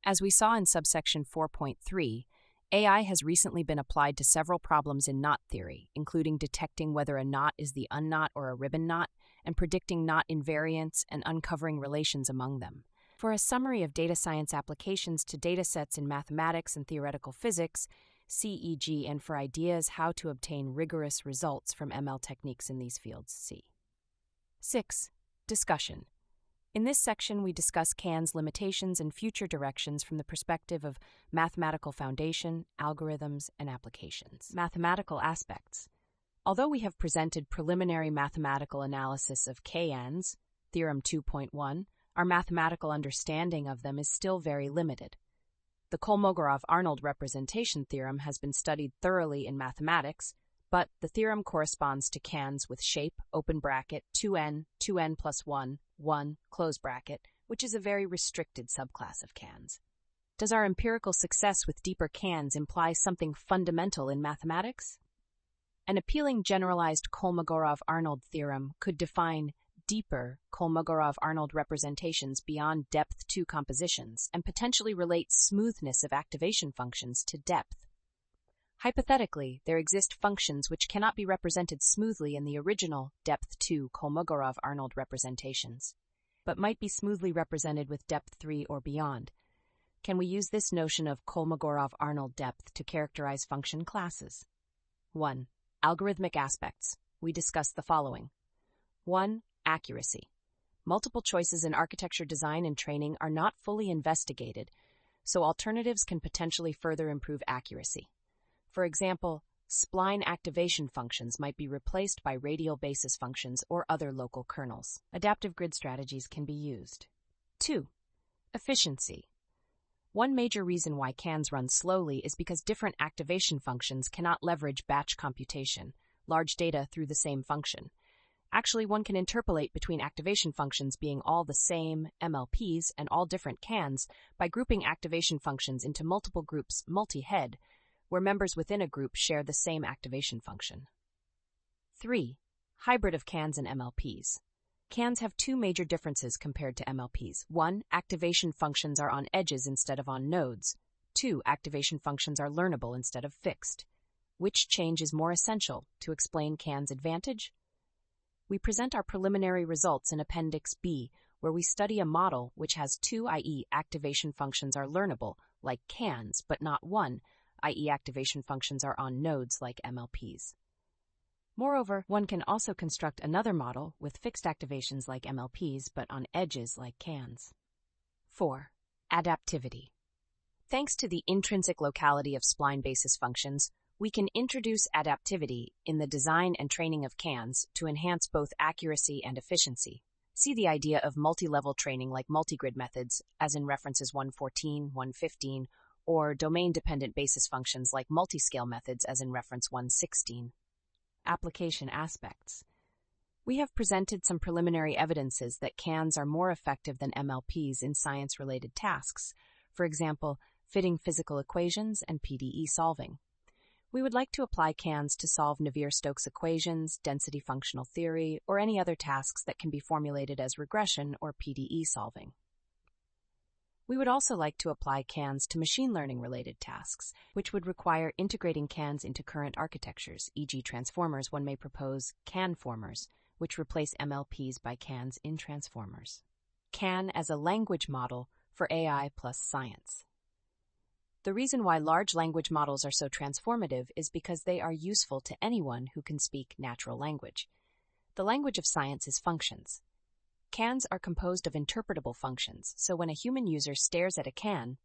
A: As we saw in subsection 4.3, AI has recently been applied to several problems in knot theory, including detecting whether a knot is the unknot or a ribbon knot, and predicting knot invariants and uncovering relations among them. For a summary of data science applications to datasets in mathematics and theoretical physics, CEG, and for ideas how to obtain rigorous results from ML techniques in these fields, see. 6. Discussion. In this section, we discuss CAN's limitations and future directions from the perspective of mathematical foundation, algorithms, and applications. Mathematical aspects. Although we have presented preliminary mathematical analysis of CANs, Theorem 2.1, our mathematical understanding of them is still very limited. The Kolmogorov-Arnold representation theorem has been studied thoroughly in mathematics, but the theorem corresponds to CANs with shape, open bracket, 2n plus 1, 1, close bracket, which is a very restricted subclass of CANs. Does our empirical success with deeper CANs imply something fundamental in mathematics? An appealing generalized Kolmogorov-Arnold theorem could define deeper Kolmogorov-Arnold representations beyond depth 2 compositions and potentially relate smoothness of activation functions to depth. Hypothetically, there exist functions which cannot be represented smoothly in the original depth 2 Kolmogorov-Arnold representations, but might be smoothly represented with depth 3 or beyond. Can we use this notion of Kolmogorov-Arnold depth to characterize function classes? 1. Algorithmic aspects. We discuss the following. 1. Accuracy. Multiple choices in architecture design and training are not fully investigated, so alternatives can potentially further improve accuracy. For example, spline activation functions might be replaced by radial basis functions or other local kernels. Adaptive grid strategies can be used. 2. Efficiency. One major reason why CANs run slowly is because different activation functions cannot leverage batch computation, large data through the same function. Actually, one can interpolate between activation functions being all the same MLPs and all different CANs by grouping activation functions into multiple groups multi-head, where members within a group share the same activation function. 3. Hybrid of CANs and MLPs. CANs have two major differences compared to MLPs. 1. Activation functions are on edges instead of on nodes. 2. Activation functions are learnable instead of fixed. Which change is more essential to explain CAN's advantage? We present our preliminary results in Appendix B, where we study a model which has two, i.e., activation functions are learnable, like CANs, but not one, i.e., activation functions are on nodes like MLPs. Moreover, one can also construct another model with fixed activations like MLPs, but on edges like CANs. 4. Adaptivity. Thanks to the intrinsic locality of spline basis functions, we can introduce adaptivity in the design and training of CANs to enhance both accuracy and efficiency. See the idea of multi-level training like multigrid methods, as in references 114, 115, or domain-dependent basis functions like multiscale methods, as in reference 116. Application aspects. We have presented some preliminary evidences that CANs are more effective than MLPs in science-related tasks, for example, fitting physical equations and PDE solving. We would like to apply CANs to solve Navier-Stokes equations, density functional theory, or any other tasks that can be formulated as regression or PDE solving. We would also like to apply CANs to machine learning-related tasks, which would require integrating CANs into current architectures, e.g. transformers. One may propose CANformers, which replace MLPs by CANs in transformers. CAN as a language model for AI plus science. The reason why large language models are so transformative is because they are useful to anyone who can speak natural language. The language of science is functions. CANs are composed of interpretable functions, so when a human user stares at a CAN,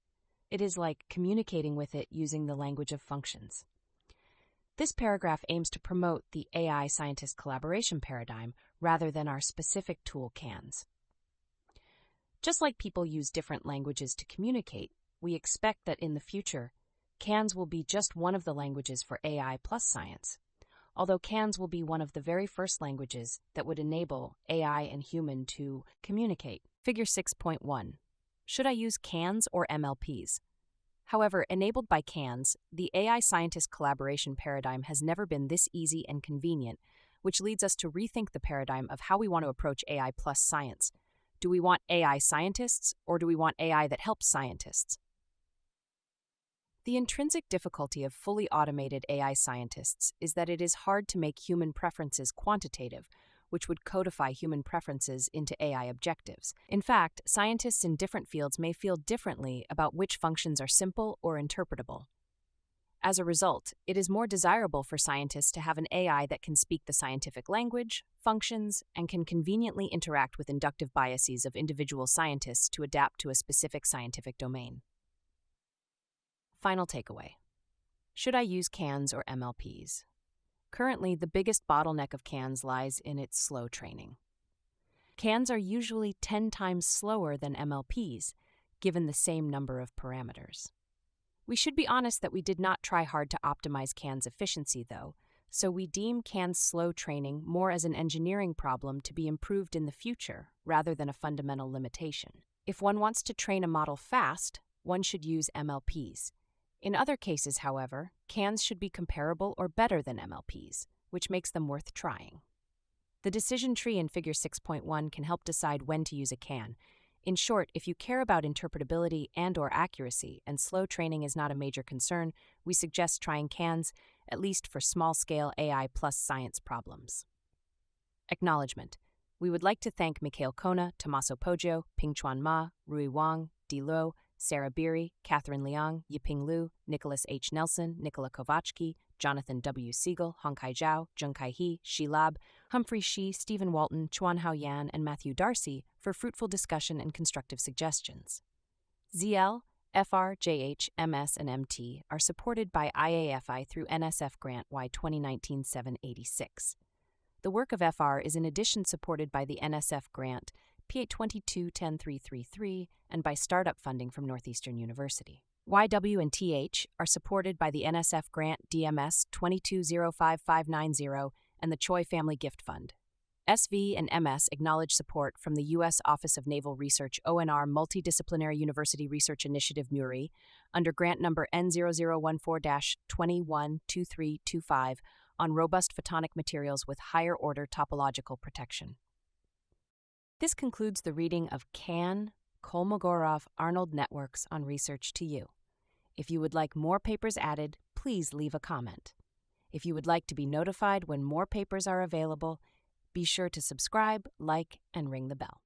A: it is like communicating with it using the language of functions. This paragraph aims to promote the AI scientist collaboration paradigm rather than our specific tool CANs. Just like people use different languages to communicate, we expect that in the future, CANs will be just one of the languages for AI plus science, although CANs will be one of the very first languages that would enable AI and human to communicate. Figure 6.1. Should I use CANs or MLPs? However, enabled by CANs, the AI scientist collaboration paradigm has never been this easy and convenient, which leads us to rethink the paradigm of how we want to approach AI plus science. Do we want AI scientists, or do we want AI that helps scientists? The intrinsic difficulty of fully automated AI scientists is that it is hard to make human preferences quantitative, which would codify human preferences into AI objectives. In fact, scientists in different fields may feel differently about which functions are simple or interpretable. As a result, it is more desirable for scientists to have an AI that can speak the scientific language, functions, and can conveniently interact with inductive biases of individual scientists to adapt to a specific scientific domain. Final takeaway. Should I use CANs or MLPs? Currently, the biggest bottleneck of CANs lies in its slow training. CANs are usually 10 times slower than MLPs, given the same number of parameters. We should be honest that we did not try hard to optimize CANs' efficiency, though, so we deem CANs' slow training more as an engineering problem to be improved in the future rather than a fundamental limitation. If one wants to train a model fast, one should use MLPs. In other cases, however, CANs should be comparable or better than MLPs, which makes them worth trying. The decision tree in Figure 6.1 can help decide when to use a CAN. In short, if you care about interpretability and/or accuracy and slow training is not a major concern, we suggest trying CANs, at least for small-scale AI plus science problems. Acknowledgement. We would like to thank Mikhail Kona, Tommaso Poggio, Pingchuan Ma, Rui Wang, Di Luo, Sarah Beery, Catherine Liang, Yiping Liu, Nicholas H. Nelson, Nikola Kovachki, Jonathan W. Siegel, Hongkai Zhao, Zhengkai He, Shi Lab, Humphrey Shi, Stephen Walton, Chuan Hao Yan, and Matthew Darcy for fruitful discussion and constructive suggestions. ZL, FR, JH, MS, and MT are supported by IAFI through NSF Grant Y 2019-786. The work of FR is in addition supported by the NSF Grant PA 22-10333 and by startup funding from Northeastern University. YW and TH are supported by the NSF Grant DMS 2205590 and the Choi Family Gift Fund. SV and MS acknowledge support from the U.S. Office of Naval Research ONR Multidisciplinary University Research Initiative MURI under grant number N0014-212325 on robust photonic materials with higher order topological protection. This concludes the reading of CAN, Kolmogorov, Arnold networks on Research to You. If you would like more papers added, please leave a comment. If you would like to be notified when more papers are available, be sure to subscribe, like, and ring the bell.